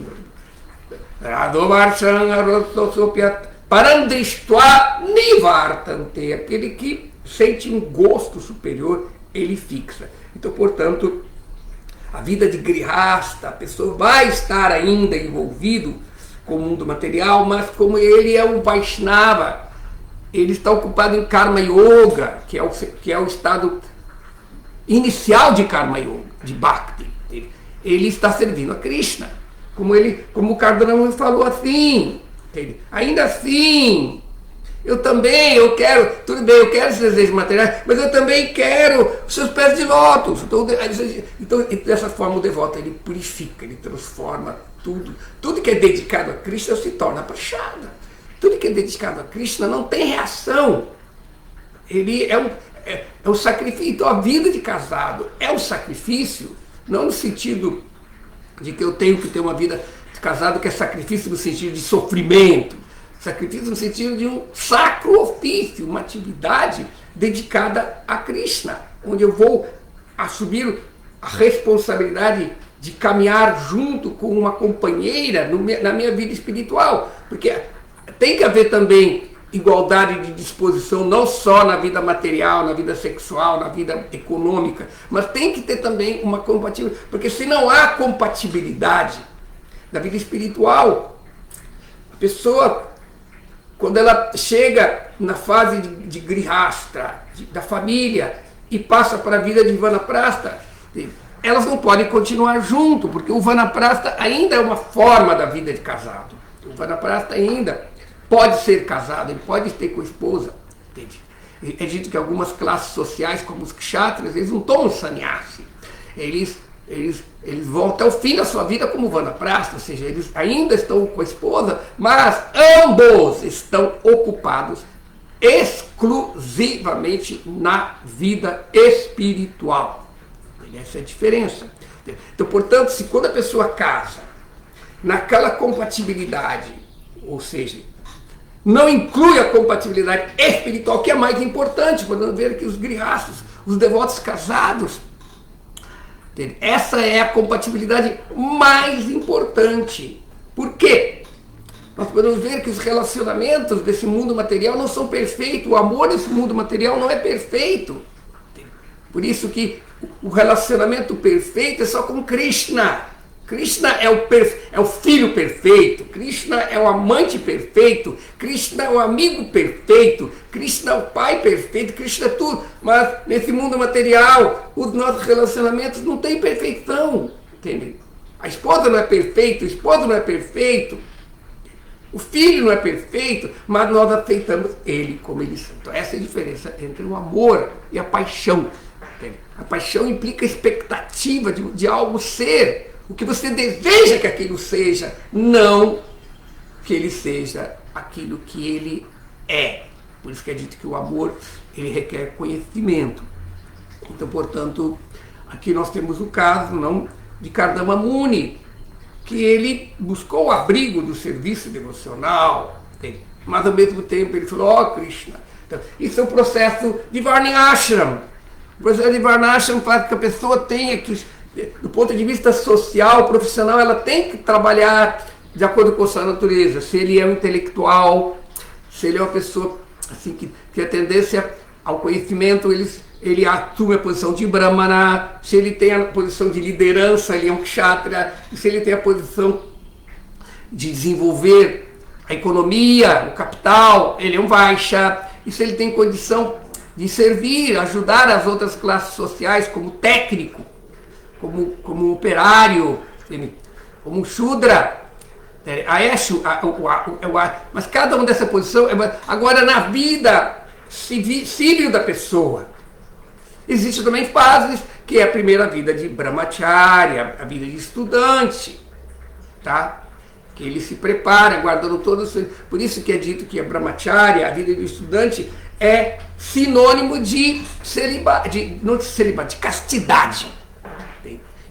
Parandristva Nivartante, aquele que sente um gosto superior, ele fixa. Então, portanto, a vida de grihasta, a pessoa vai estar ainda envolvido com o mundo material, mas como ele é um Vaishnava, ele está ocupado em Karma Yoga, que é o estado inicial de Karma Yoga, de Bhakti. Ele está servindo a Krishna. Como o Kardama falou assim, entende? Ainda assim, eu quero, tudo bem, eu quero esses desejos materiais, mas eu também quero os seus pés de lótus. Então, dessa forma, o devoto ele purifica, ele transforma tudo que é dedicado a Krishna se torna prachada. Tudo que é dedicado a Krishna não tem reação. Ele é um sacrifício. Então, a vida de casado é um sacrifício, não no sentido de que eu tenho que ter uma vida de casado que é sacrifício no sentido de sofrimento. Sacrifício no sentido de um sacro ofício, uma atividade dedicada a Krishna, onde eu vou assumir a responsabilidade de caminhar junto com uma companheira na minha vida espiritual. Porque tem que haver também igualdade de disposição, não só na vida material, na vida sexual, na vida econômica, mas tem que ter também uma compatibilidade, porque se não há compatibilidade na vida espiritual, a pessoa, quando ela chega na fase de grihasta, da família, e passa para a vida de vanaprastha, elas não podem continuar junto, porque o vanaprastha ainda é uma forma da vida de casado. O vanaprastha ainda pode ser casado, ele pode ter com a esposa. Entende? É dito que algumas classes sociais, como os kshatras, eles não tomam sannyasi. Eles vão até o fim da sua vida como vanaprastha, ou seja, eles ainda estão com a esposa, mas ambos estão ocupados exclusivamente na vida espiritual. Essa é a diferença. Então, portanto, se quando a pessoa casa, naquela compatibilidade, ou seja, não inclui a compatibilidade espiritual, que é mais importante, podemos ver que os grihastas, os devotos casados, essa é a compatibilidade mais importante. Por quê? Nós podemos ver que os relacionamentos desse mundo material não são perfeitos, o amor desse mundo material não é perfeito. Por isso que o relacionamento perfeito é só com Krishna. Krishna é o filho perfeito, Krishna é o amante perfeito, Krishna é o amigo perfeito, Krishna é o pai perfeito, Krishna é tudo. Mas nesse mundo material, os nossos relacionamentos não têm perfeição. Entende? A esposa não é perfeita, o esposo não é perfeito, o filho não é perfeito, mas nós aceitamos ele como ele é. Então essa é a diferença entre o amor e a paixão. Entende? A paixão implica a expectativa de algo ser. O que você deseja que aquilo seja, não que ele seja aquilo que ele é. Por isso que é dito que o amor, ele requer conhecimento. Então, portanto, aqui nós temos o caso não, de Kardama Muni, que ele buscou o abrigo do serviço devocional, mas ao mesmo tempo ele falou, ó Krishna, então, isso é um processo de Varnashram. O processo de Varnashram faz com que a pessoa tenha que, do ponto de vista social, profissional, ela tem que trabalhar de acordo com a sua natureza. Se ele é um intelectual, se ele é uma pessoa assim, que tem a tendência ao conhecimento, ele assume a posição de Brahmana. Se ele tem a posição de liderança, ele é um Kshatriya. E se ele tem a posição de desenvolver a economia, o capital, ele é um Vaishya. E se ele tem condição de servir, ajudar as outras classes sociais como técnico, como operário, como um Shudra, mas cada uma dessa posição, agora na vida civil da pessoa, existe também fases, que é a primeira vida de brahmacharya, a vida de estudante, tá? Que ele se prepara, guardando todos, por isso que é dito que a brahmacharya, a vida de estudante, é sinônimo de celibato, não de celibato, de castidade.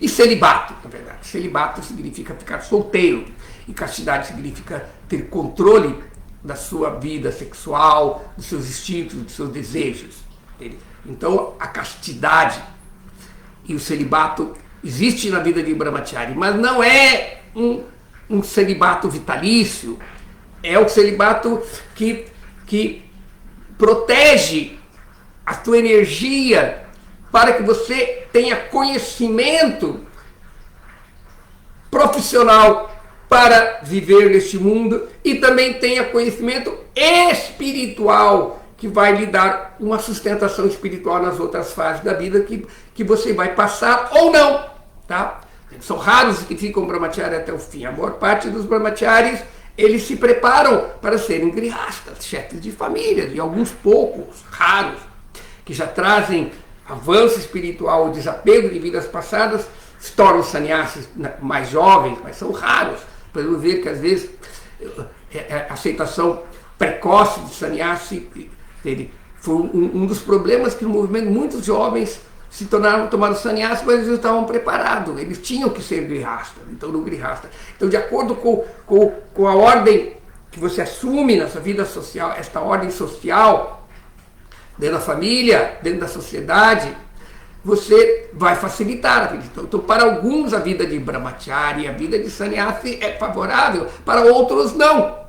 E celibato, na verdade. Celibato significa ficar solteiro. E castidade significa ter controle da sua vida sexual, dos seus instintos, dos seus desejos. Entende? Então, a castidade e o celibato existe na vida de Brahmachari, mas não é um celibato vitalício. É o celibato que protege a tua energia para que você tenha conhecimento profissional para viver neste mundo e também tenha conhecimento espiritual que vai lhe dar uma sustentação espiritual nas outras fases da vida que você vai passar ou não, tá? São raros os que ficam brahmachari até o fim. A maior parte dos brahmacharis, eles se preparam para serem grihastas, chefes de família, e alguns poucos, raros, que já trazem avanço espiritual, o desapego de vidas passadas, se tornam sannyasis mais jovens, mas são raros. Podemos ver que às vezes a aceitação precoce de sannyasi foi um dos problemas que no movimento muitos jovens tomaram sannyasi, mas eles não estavam preparados, eles tinham que ser grihasta, então no grihasta. Então, de acordo com a ordem que você assume na sua vida social, esta ordem social, dentro da família, dentro da sociedade, você vai facilitar a vida. Então, para alguns a vida de brahmachari, a vida de sannyasi é favorável, para outros não.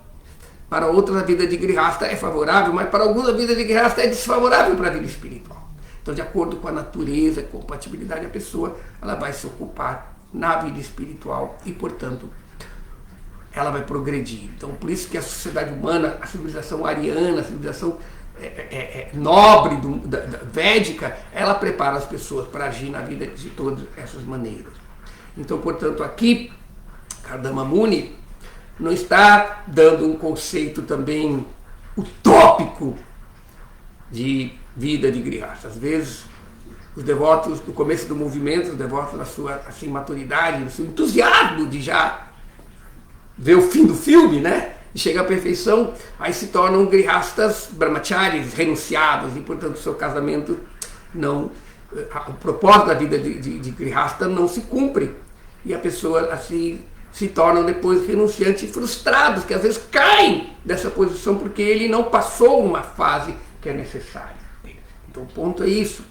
para outros a vida de grihasta é favorável, mas para alguns a vida de grihasta é desfavorável para a vida espiritual. Então, de acordo com a natureza, compatibilidade da pessoa, ela vai se ocupar na vida espiritual e, portanto, ela vai progredir. Então, por isso que a sociedade humana, a civilização ariana, a civilização nobre, védica, ela prepara as pessoas para agir na vida de todas essas maneiras. Então, portanto, aqui, Kardama Muni não está dando um conceito também utópico de vida de grihasta. Às vezes, os devotos, no começo do movimento, os devotos na sua assim, maturidade, no seu entusiasmo de já ver o fim do filme, né? E chega à perfeição, aí se tornam grihastas brahmacharis, renunciados, e portanto o seu casamento não... O propósito da vida de grihasta não se cumpre. E a pessoa assim se tornam depois renunciantes e frustrados, que às vezes caem dessa posição porque ele não passou uma fase que é necessária. Então o ponto é isso.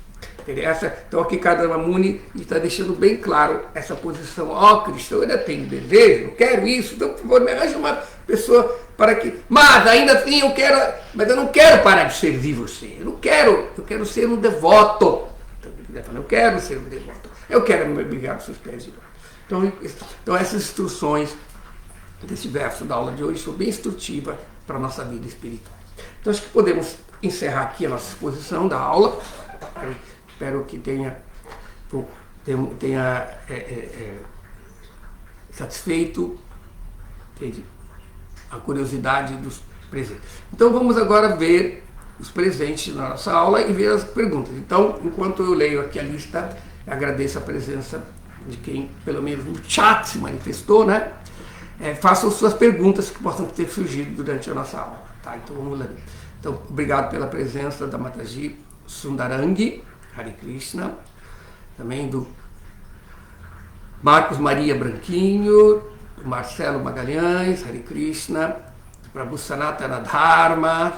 Então aqui Kardama Muni está deixando bem claro essa posição. Krishna, eu ainda tenho desejo, eu quero isso, então por favor me arranje uma pessoa para que... Mas ainda assim eu quero... Mas eu não quero parar de servir você. Eu quero ser um devoto. Eu quero ser um devoto. Eu quero me obrigar aos seus pés de volta. Então essas instruções desse verso da aula de hoje são bem instrutivas para a nossa vida espiritual. Então acho que podemos encerrar aqui a nossa exposição da aula. Espero que tenha satisfeito a curiosidade dos presentes. Então vamos agora ver os presentes na nossa aula e ver as perguntas. Então, enquanto eu leio aqui a lista, agradeço a presença de quem, pelo menos no chat, se manifestou, né? Façam suas perguntas que possam ter surgido durante a nossa aula. Tá? Então vamos lá. Então, obrigado pela presença da Mataji Sundarangi, Hare Krishna, também do Marcos Maria Branquinho, do Marcelo Magalhães, Hare Krishna, do Prabhu Sanatana Dharma,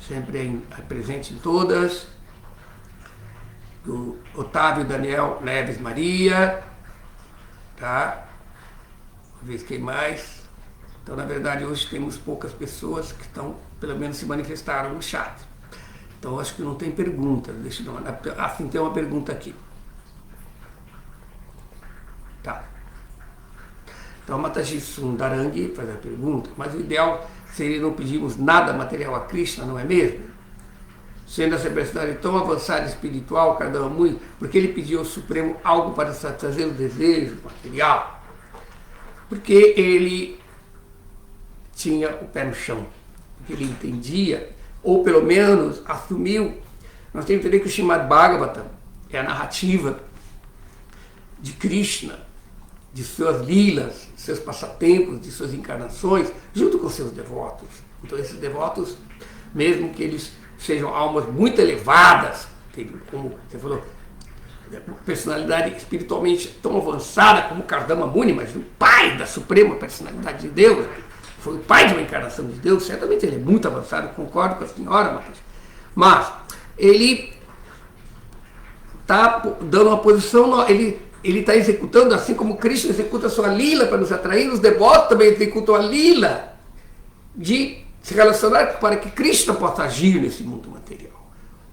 sempre presente em todas, do Otávio Daniel Neves Maria, tá? Vamos ver quem mais. Então, na verdade, hoje temos poucas pessoas que estão, pelo menos, se manifestaram no chat. Então, acho que não tem pergunta. Deixa eu dar uma... sim, tem uma pergunta aqui. Tá. Então, a Mataji Sundarangi faz a pergunta, mas o ideal seria não pedirmos nada material a Krishna, não é mesmo? Sendo essa personagem tão avançada espiritual, Kardama Muni, porque ele pediu ao Supremo algo para satisfazer o desejo material? Porque ele tinha o pé no chão, porque ele entendia, ou pelo menos assumiu. Nós temos que entender que o Srimad Bhagavatam é a narrativa de Krishna, de suas lilas, de seus passatempos, de suas encarnações, junto com seus devotos. Então esses devotos, mesmo que eles sejam almas muito elevadas, como você falou, personalidade espiritualmente tão avançada como Kardama Muni, mas o pai da suprema personalidade de Deus, foi o pai de uma encarnação de Deus, certamente ele é muito avançado, concordo com a senhora, mas ele está dando uma posição, ele está executando, assim como Krishna executa a sua lila para nos atrair, os devotos também executam a lila de se relacionar para que Krishna possa agir nesse mundo material.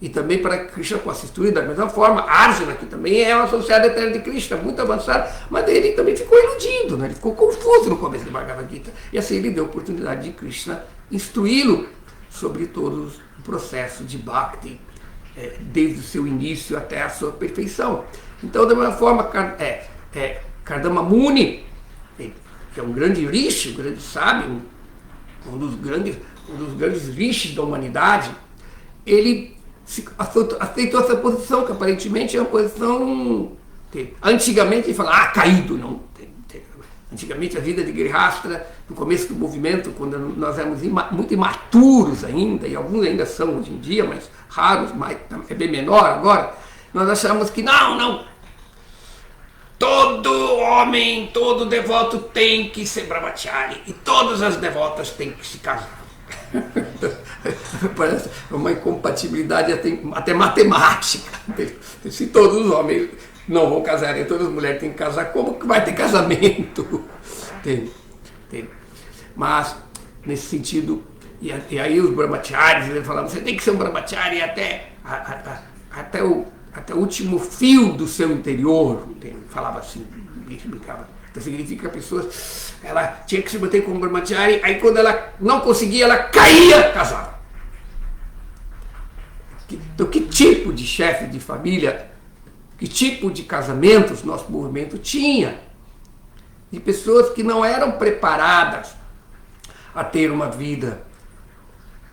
E também para que Krishna possa instruir da mesma forma. Arjuna, que também é um associado eterno de Krishna, muito avançado, mas ele também ficou iludido, né? Ele ficou confuso no começo do Bhagavad Gita. E assim ele deu a oportunidade de Krishna instruí-lo sobre todo o processo de Bhakti, desde o seu início até a sua perfeição. Então, da mesma forma, Kardama Muni, que é um grande rishi, um grande sábio, um dos grandes rishis da humanidade, ele aceitou essa posição, que aparentemente é uma posição... Antigamente ele falava, caído, não. Antigamente a vida de Grihasta, no começo do movimento, quando nós éramos muito imaturos ainda, e alguns ainda são hoje em dia, mas raros, é bem menor agora, nós achamos que não, todo homem, todo devoto tem que ser brahmachari, e todas as devotas têm que se casar. Parece uma incompatibilidade até matemática. Se todos os homens não vão casar e todas as mulheres têm que casar, como que vai ter casamento? Mas nesse sentido. E aí os brahmacharis, eles falavam, você tem que ser um brahmachari até o último fio do seu interior. Falava assim, brincava. Então significa que a pessoa, ela tinha que se manter como brahmachari, aí quando ela não conseguia, ela caía casada. Então que tipo de chefe de família, que tipo de casamentos nosso movimento tinha? De pessoas que não eram preparadas a ter uma vida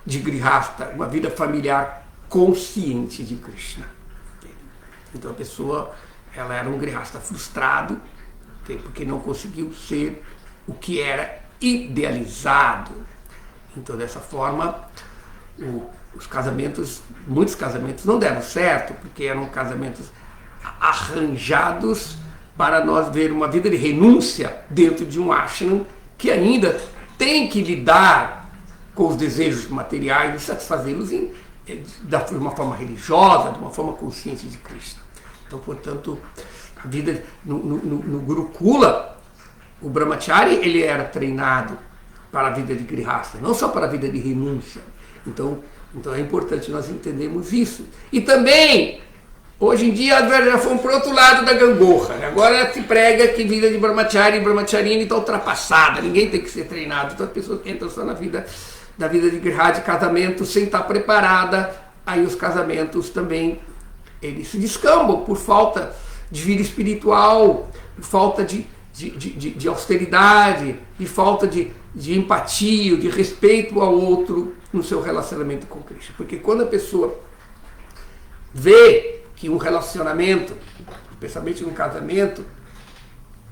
de grihasta, uma vida familiar consciente de Krishna. Então a pessoa, ela era um grihasta frustrado, porque não conseguiu ser o que era idealizado. Então dessa forma, muitos casamentos não deram certo, porque eram casamentos arranjados para nós ver uma vida de renúncia dentro de um ashram que ainda tem que lidar com os desejos materiais e satisfazê-los de uma forma religiosa, de uma forma consciente de Krishna. Então, portanto, a vida no Gurukula, o brahmachari, ele era treinado para a vida de grihasta, não só para a vida de renúncia. Então é importante nós entendermos isso. E também, hoje em dia, as já fomos para o outro lado da gangorra. Agora se prega que vida de brahmachari e brahmacharini está ultrapassada, ninguém tem que ser treinado. Então as pessoas entram só na vida de grihasta, de casamento, sem estar preparada. Aí os casamentos também, eles se descambam por falta de vida espiritual, por falta de austeridade, de falta de empatia, de respeito ao outro no seu relacionamento com Krishna. Porque quando a pessoa vê que um relacionamento, especialmente um casamento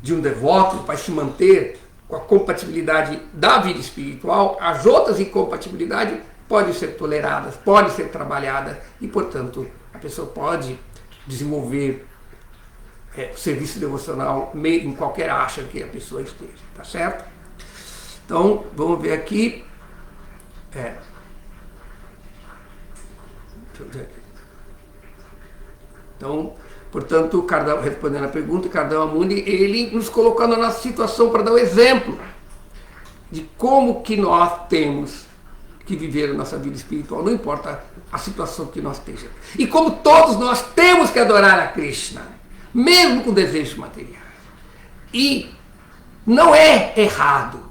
de um devoto, vai se manter com a compatibilidade da vida espiritual, as outras incompatibilidades podem ser toleradas, podem ser trabalhadas e, portanto, a pessoa pode desenvolver serviço devocional em qualquer acha que a pessoa esteja, tá certo? Então, vamos ver aqui. Então, portanto, respondendo a pergunta, Kardama Muni, ele nos colocou na nossa situação para dar um exemplo de como que nós temos que viver a nossa vida espiritual, não importa a situação que nós estejamos. E como todos nós temos que adorar a Krishna, mesmo com desejos materiais. E não é errado.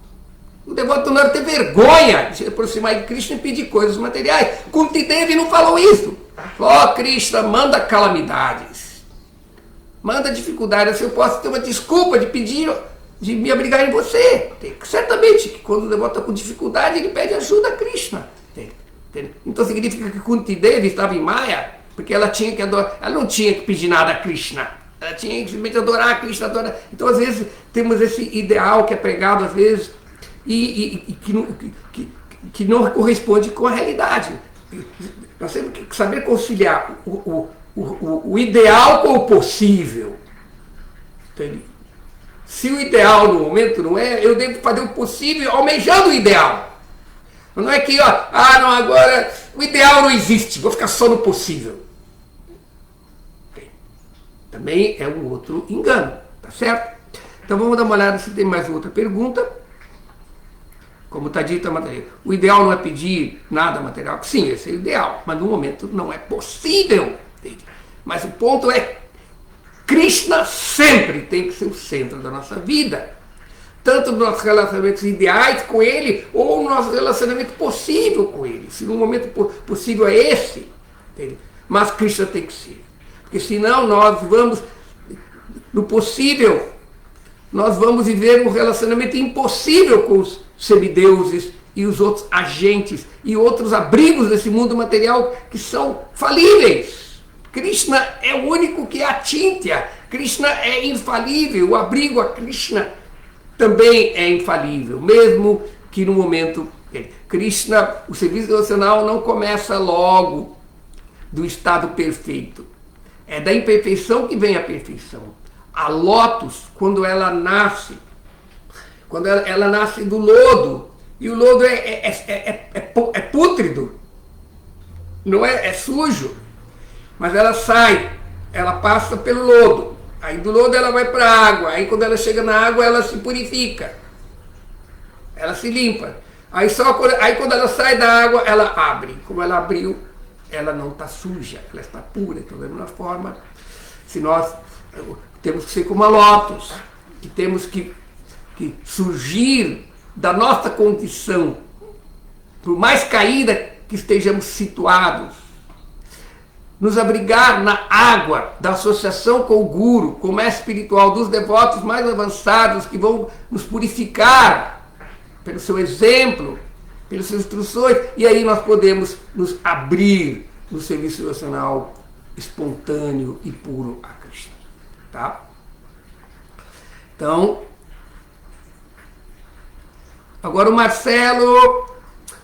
O devoto não deve ter vergonha de se aproximar de Krishna e pedir coisas materiais. Kuntidevi não falou isso. Falou, Krishna, manda calamidades. Manda dificuldades. Eu posso ter uma desculpa de pedir, de me abrigar em você. Certamente que quando o devoto está com dificuldade, ele pede ajuda a Krishna. Então significa que Kuntidevi estava em Maya, porque ela tinha que adorar, ela não tinha que pedir nada a Krishna. Ela tinha que simplesmente adorar a Krishna. Então às vezes temos esse ideal que é pregado às vezes e que não corresponde com a realidade. Nós temos que saber conciliar o ideal com o possível. Entende? Se o ideal no momento não é, eu devo fazer o possível almejando o ideal. Não é que, não, agora o ideal não existe, vou ficar só no possível. Também é um outro engano, tá certo? Então vamos dar uma olhada se tem mais outra pergunta. Como está dito, o ideal não é pedir nada material. Sim, esse é o ideal, mas no momento não é possível. Entende? Mas o ponto é, Krishna sempre tem que ser o centro da nossa vida. Tanto nos nossos relacionamentos ideais com Ele, ou no nosso relacionamento possível com Ele. Se no momento possível é esse, entende? Mas Krishna tem que ser. Porque senão nós vamos, no possível, nós vamos viver um relacionamento impossível com os semideuses e os outros agentes e outros abrigos desse mundo material que são falíveis. Krishna é o único que é a Achintya. Krishna é infalível. O abrigo a Krishna também é infalível, mesmo que no momento Krishna, o serviço devocional não começa logo do estado perfeito. É da imperfeição que vem a perfeição. A lótus, quando ela nasce nasce do lodo, e o lodo é pútrido, não é sujo, mas ela sai, ela passa pelo lodo, aí do lodo ela vai para a água, aí quando ela chega na água ela se purifica, ela se limpa, Aí quando ela sai da água, ela abre. Como ela abriu, ela não está suja, ela está pura. Então, da mesma forma, se nós temos que ser como a lótus, que temos que surgir da nossa condição, por mais caída que estejamos situados, nos abrigar na água da associação com o Guru, com o mestre espiritual, dos devotos mais avançados que vão nos purificar pelo seu exemplo, pelas suas instruções, e aí nós podemos nos abrir no serviço devocional espontâneo e puro a Krishna. Tá? Então, agora o Marcelo,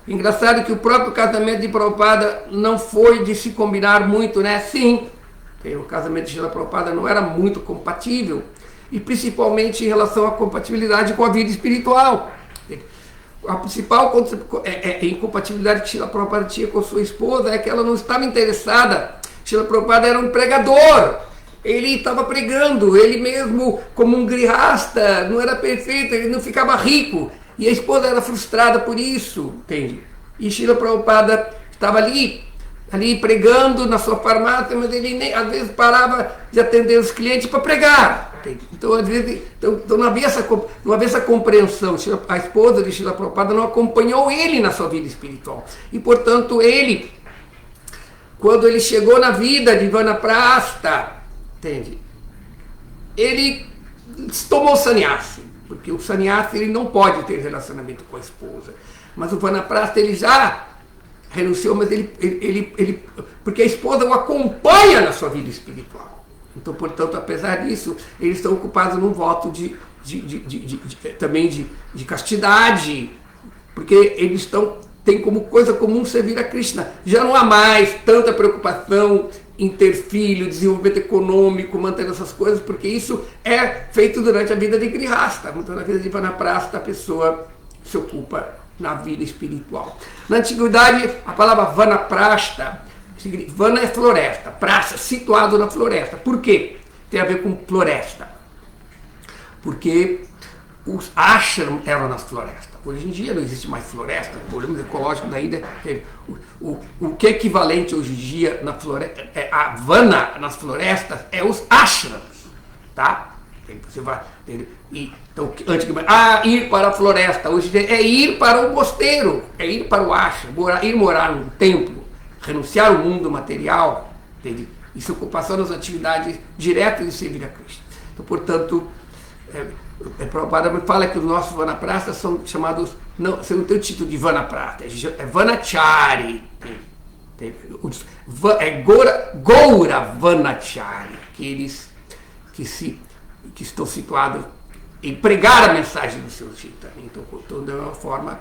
engraçado que o próprio casamento de Prabhupada não foi de se combinar muito, né? Sim, o casamento de Srila Prabhupada não era muito compatível, e principalmente em relação à compatibilidade com a vida espiritual. A principal incompatibilidade que Srila Prabhupada tinha com sua esposa é que ela não estava interessada. Srila Prabhupada era um pregador, ele estava pregando, ele mesmo como um grihasta, não era perfeito, ele não ficava rico. E a esposa era frustrada por isso, entende? E Srila Prabhupada estava ali pregando na sua farmácia, mas ele nem, às vezes parava de atender os clientes para pregar. Entende? Então, às vezes, não havia essa compreensão. A esposa de Srila Prabhupada não acompanhou ele na sua vida espiritual. E, portanto, ele, quando ele chegou na vida de Vanaprastha, entende? Ele tomou sannyasi. Porque o sannyasi ele não pode ter relacionamento com a esposa. Mas o Vanaprastha ele já renunciou, mas porque a esposa o acompanha na sua vida espiritual. Então, portanto, apesar disso, eles estão ocupados num voto também de castidade, porque eles têm como coisa comum servir a Krishna. Já não há mais tanta preocupação em ter filho, desenvolvimento econômico, manter essas coisas, porque isso é feito durante a vida de Grihasta. Então, na vida de Vanaprastha, a pessoa se ocupa na vida espiritual. Na antiguidade, a palavra Vanaprastha, Vana é floresta, praça, situado na floresta. Por quê? Tem a ver com floresta. Porque os ashrams eram nas florestas. Hoje em dia não existe mais floresta, problemas ecológicos da Índia. O que é equivalente hoje em dia na floresta, a vana nas florestas, é os ashrams, tá? Você vai, então, ir para a floresta, hoje em dia é ir para o mosteiro, é ir para o ashram, ir morar num templo, renunciar ao mundo material, entende? E se ocupação das atividades diretas de servir a Cristo. Então, portanto, Prabhupada me fala que os nossos Vanaprasthas são chamados, não tem o título de Vanaprastha, é Vanachari, é Goura Vanachari, que estão situados em pregar a mensagem do seu Chaitanya. Então, de uma forma,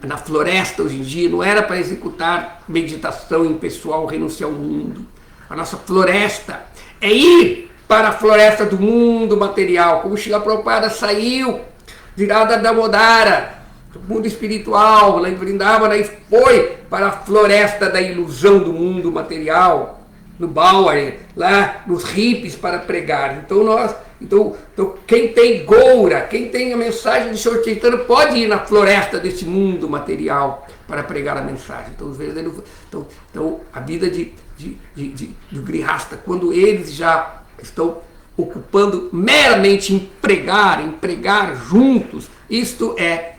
na floresta hoje em dia não era para executar meditação impessoal, renunciar ao mundo. A nossa floresta é ir para a floresta do mundo material, como Srila Prabhupada saiu de Radha Damodara, do mundo espiritual, lá em Vrindavana, e foi para a floresta da ilusão do mundo material, no Bowery, lá nos hippies para pregar. Então, quem tem Goura, quem tem a mensagem de Sr. Chaitanya, pode ir na floresta desse mundo material para pregar a mensagem. Então, a vida do Grihasta, quando eles já estão ocupando meramente em pregar juntos, isto é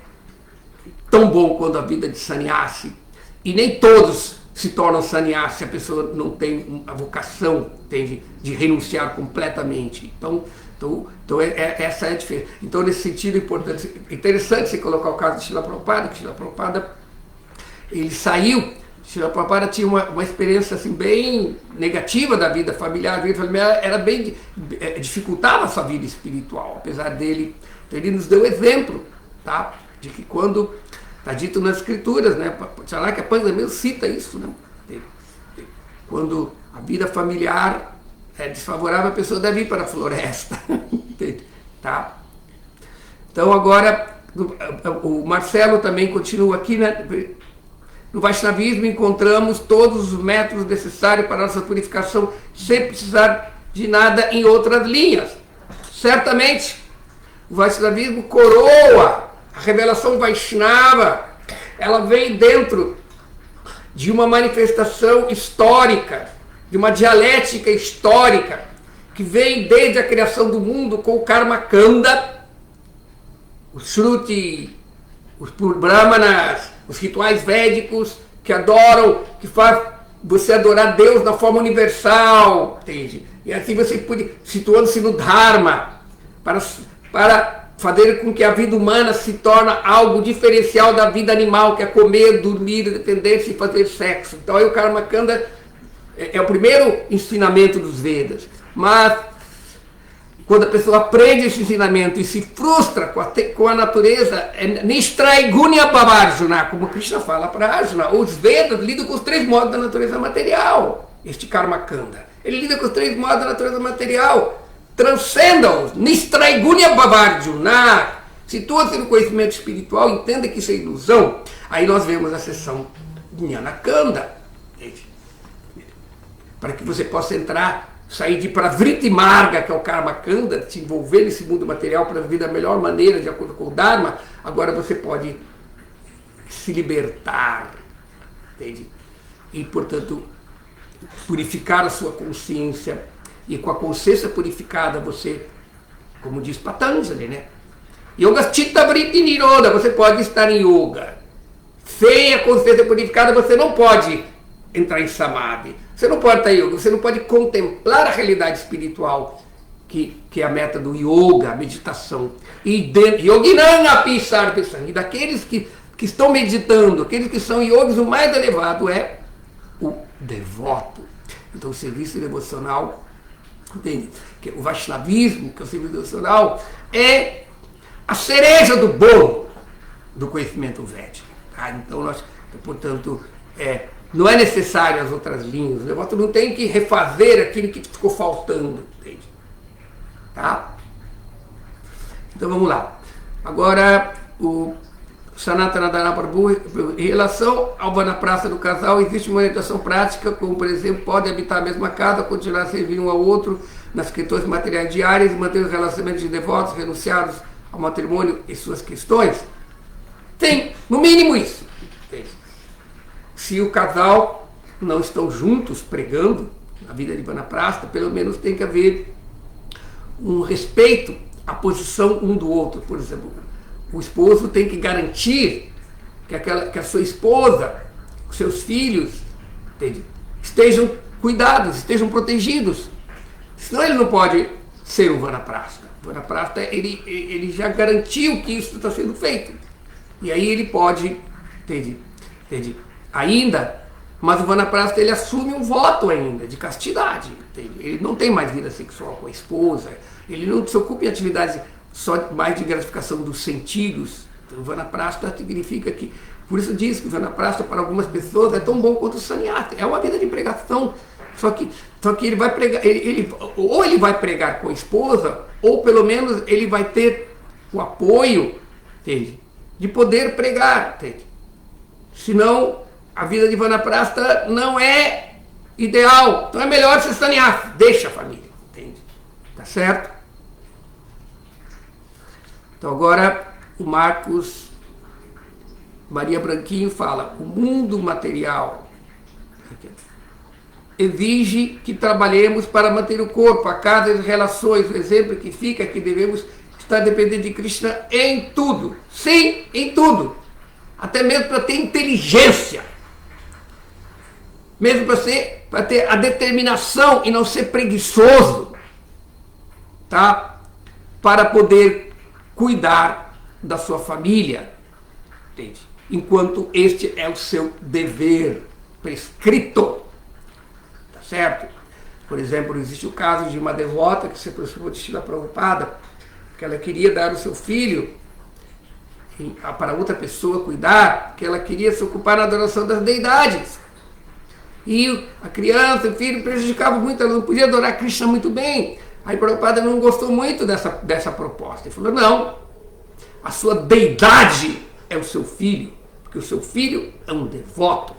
tão bom quanto a vida de sannyasi. E nem todos se tornam sannyasi, a pessoa não tem a vocação de renunciar completamente. Então essa é a diferença. Então, nesse sentido, interessante você colocar o caso de Srila Prabhupada, que Srila Prabhupada, ele saiu. Srila Prabhupada tinha uma experiência assim, bem negativa da vida familiar. A vida familiar era bem dificultava a sua vida espiritual, apesar dele. Então, ele nos deu exemplo, tá? De que quando está dito nas escrituras, né? Chanakya Pandita mesmo cita isso, né? Quando a vida familiar é desfavorável, a pessoa deve ir para a floresta, tá? Então, agora o Marcelo também continua aqui, né? No Vaishnavismo encontramos todos os métodos necessários para a nossa purificação, sem precisar de nada em outras linhas. Certamente, o Vaishnavismo coroa A revelação Vaishnava, ela vem dentro de uma manifestação histórica, de uma dialética histórica, que vem desde a criação do mundo com o Karma Kanda, os Shruti, os Brahmanas, os rituais védicos que adoram, que faz você adorar Deus na forma universal, entende? E assim você pode, situando-se no Dharma, para fazer com que a vida humana se torne algo diferencial da vida animal, que é comer, dormir, defender-se e fazer sexo. Então aí o Karma Kanda é o primeiro ensinamento dos Vedas. Mas quando a pessoa aprende esse ensinamento e se frustra com a natureza, é Nistraigunya Bhavarjuna, como Krishna fala para Arjuna. Os Vedas lidam com os 3 modos da natureza material, este Karma Kanda. Ele lida com os 3 modos da natureza material. Transcenda-os. Nistraigunya Bhavarjuna. Situa-se no conhecimento espiritual, entenda que isso é ilusão. Aí nós vemos a seção Jnana Kanda. Para que você possa sair de Pravriti Marga, que é o Karma Kanda, se envolver nesse mundo material para viver da melhor maneira, de acordo com o Dharma, agora você pode se libertar, entende? E, portanto, purificar a sua consciência. E com a consciência purificada, você, como diz Patanjali, né? Yoga Chitta Vritti Niroda, você pode estar em yoga. Sem a consciência purificada, você não pode entrar em Samadhi. Você não pode estar em yoga, você não pode contemplar a realidade espiritual, que é a meta do yoga, a meditação. E Yoginanga Pisarvesan, e daqueles que estão meditando, aqueles que são yogis, o mais elevado é o devoto. Então o serviço devocional, entende? O Vaishnavismo, que é o serviço devocional, é a cereja do bolo do conhecimento védico. Tá? Então, portanto, não é necessário as outras linhas. O devoto não tem que refazer aquilo que ficou faltando. Entende? Tá? Então vamos lá. Agora, o Sanatana Dharana Prabhu, em relação ao Vanaprastha do casal, existe uma orientação prática, como por exemplo, pode habitar a mesma casa, continuar a servir um ao outro nas questões materiais diárias e manter os relacionamentos de devotos renunciados ao matrimônio e suas questões? Tem, no mínimo isso. Tem. Se o casal não estão juntos pregando a vida de Vanaprastha, pelo menos tem que haver um respeito à posição um do outro. Por exemplo, o esposo tem que garantir que a sua esposa, os seus filhos, entende? Estejam cuidados, estejam protegidos. Senão ele não pode ser um Vanaprastha. O Vanaprastha, ele já garantiu que isso está sendo feito. E aí ele pode, entende? Ainda, mas o Vanaprastha, ele assume um voto ainda de castidade. Entende? Ele não tem mais vida sexual com a esposa, ele não se ocupa em atividades só mais de gratificação dos sentidos. Então, o Vanaprastha significa que, por isso diz que o Vanaprastha para algumas pessoas é tão bom quanto o Sannyasa. É uma vida de pregação, só que ele vai pregar, ou ele vai pregar com a esposa, ou pelo menos ele vai ter o apoio, entende? De poder pregar, entende? Senão a vida de Vanaprastha não é ideal. Então é melhor ser sannyasa, deixa a família, entende? Tá certo? Então agora o Marcos Maria Branquinho fala: o mundo material exige que trabalhemos para manter o corpo, a casa e as relações. O exemplo que fica é que devemos estar dependendo de Krishna em tudo. Sim, em tudo. Até mesmo para ter inteligência. Mesmo para ter a determinação e não ser preguiçoso. Tá? Para poder cuidar da sua família. Entende? Enquanto este é o seu dever prescrito. Tá certo? Por exemplo, existe o caso de uma devota que se aproximou de Srila Prabhupada, que ela queria dar o seu filho para outra pessoa cuidar, que ela queria se ocupar na adoração das deidades. E a criança, o filho, prejudicava muito, ela não podia adorar Krishna muito bem. Aí Prabhupada não gostou muito dessa proposta. Ele falou: não, a sua deidade é o seu filho, porque o seu filho é um devoto.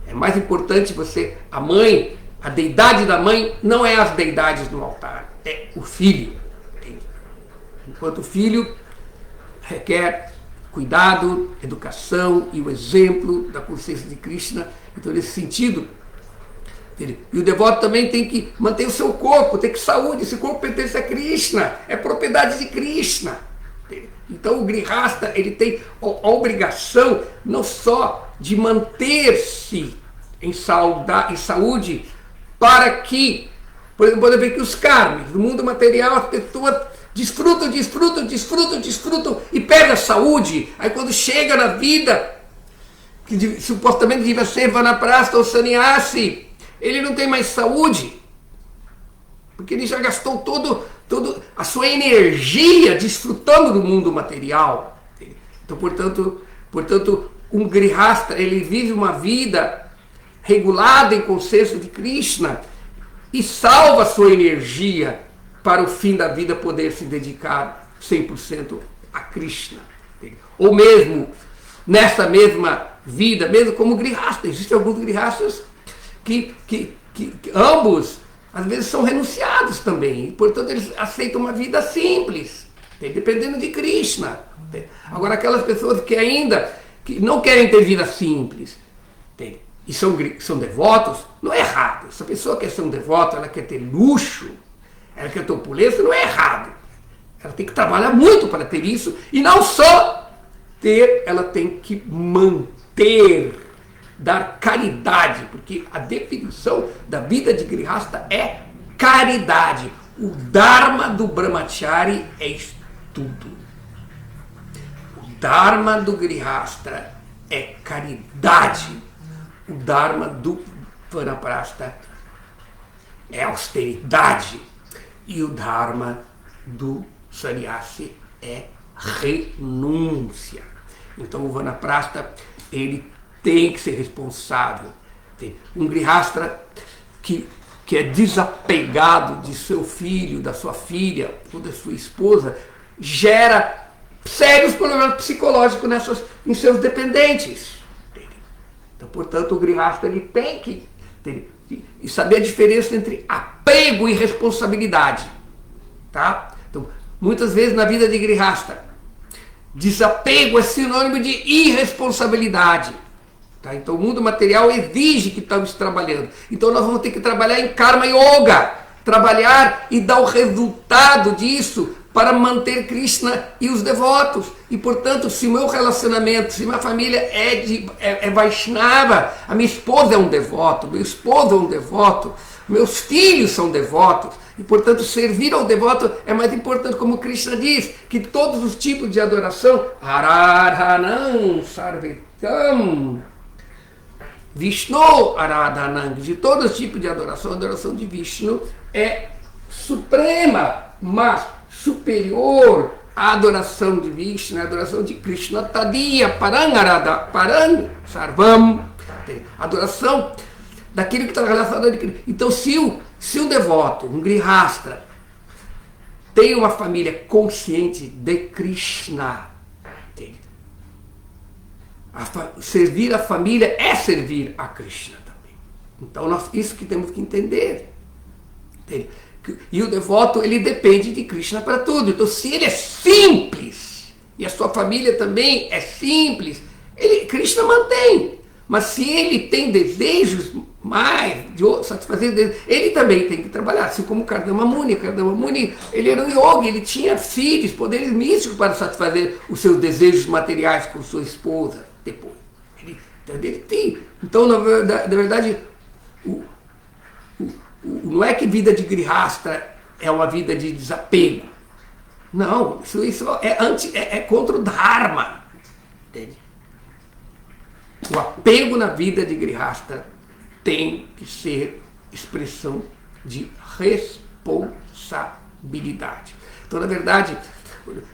É mais importante você, a mãe, a deidade da mãe não é as deidades no altar, é o filho. Enquanto o filho requer cuidado, educação e o exemplo da consciência de Krishna. Então, nesse sentido, e o devoto também tem que manter o seu corpo, tem que saúde, esse corpo pertence a Krishna, é propriedade de Krishna. Então o grihasta, ele tem a obrigação não só de manter-se em saúde, para que, por exemplo, pode ver que os karmis, no mundo material, as pessoas desfrutam e perdem a saúde. Aí quando chega na vida, que supostamente devia ser vanaprastha ou sannyasi, ele não tem mais saúde, porque ele já gastou toda a sua energia desfrutando do mundo material. Então, portanto, um grihasta, ele vive uma vida regulada em consciência de Krishna e salva a sua energia para o fim da vida poder se dedicar 100% a Krishna. Ou mesmo, nessa mesma vida, mesmo como grihasta, existem alguns grihastas que ambos, às vezes, são renunciados também. Portanto, eles aceitam uma vida simples, dependendo de Krishna. Agora, aquelas pessoas que não querem ter vida simples e são devotos, não é errado. Essa pessoa quer ser um devoto, ela quer ter luxo, ela quer ter opulência, não é errado. Ela tem que trabalhar muito para ter isso, e não só ter, ela tem que manter, dar caridade, porque a definição da vida de grihasta é caridade. O dharma do brahmachari é estudo. O dharma do grihasta é caridade. O dharma do vanaprastha é austeridade. E o dharma do sannyasi é renúncia. Então o vanaprastha, ele tem que ser responsável. Um grihasta que é desapegado de seu filho, da sua filha ou da sua esposa, gera sérios problemas psicológicos em seus dependentes. Então, portanto, o grihasta, ele tem que saber a diferença entre apego e responsabilidade. Tá? Então, muitas vezes na vida de grihasta, desapego é sinônimo de irresponsabilidade. Tá? Então o mundo material exige que estamos trabalhando. Então nós vamos ter que trabalhar em Karma Yoga. Trabalhar e dar o resultado disso para manter Krishna e os devotos. E portanto, se o meu relacionamento, se minha família é Vaishnava, a minha esposa é um devoto, meu esposo é um devoto, meus filhos são devotos, e portanto servir ao devoto é mais importante, como Krishna diz, que todos os tipos de adoração, Aradhanam Sarvetam Vishnu Aradhanam, de todos os tipos de adoração, a adoração de Vishnu é suprema, mas superior à adoração de Vishnu, a adoração de Krishna Tadiya Paran Sarvam, adoração daquele que está relacionado a Krishna. Então, se um devoto, um grihasta, tem uma família consciente de Krishna, servir a família é servir a Krishna também. Então, isso que temos que entender. E o devoto, ele depende de Krishna para tudo. Então, se ele é simples, e a sua família também é simples, Krishna mantém. Mas se ele tem desejos mais, de satisfazer desejos, ele também tem que trabalhar. Assim como Kardama Muni. Kardama Muni, ele era um yogi, ele tinha filhos, poderes místicos para satisfazer os seus desejos materiais com sua esposa. Depois. Ele tem. Então, na verdade, não é que vida de grihasta é uma vida de desapego. Não, isso é contra o Dharma. Entende? O apego na vida de grihasta tem que ser expressão de responsabilidade. Então, na verdade,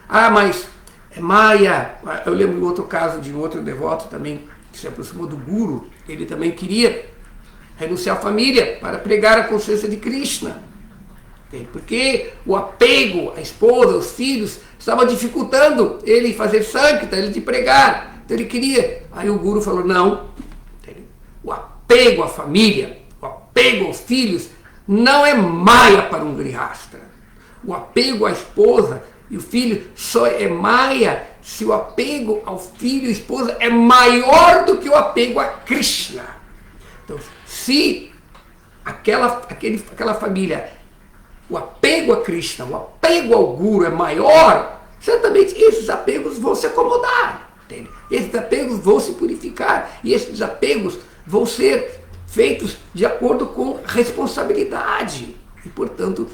mas é Maya. Eu lembro de outro caso de um outro devoto também que se aproximou do Guru. Ele também queria renunciar à família para pregar a consciência de Krishna. Porque o apego à esposa, aos filhos, estava dificultando ele fazer sankita, ele de pregar. Então ele queria. Aí o Guru falou, não. O apego à família, o apego aos filhos, não é Maya para um grihasta. O apego à esposa E o filho só é Maya se o apego ao filho e esposa é maior do que o apego a Krishna. Então, se aquela família, o apego a Krishna, o apego ao Guru é maior, certamente esses apegos vão se acomodar. Entende? Esses apegos vão se purificar. E esses apegos vão ser feitos de acordo com responsabilidade. E, portanto,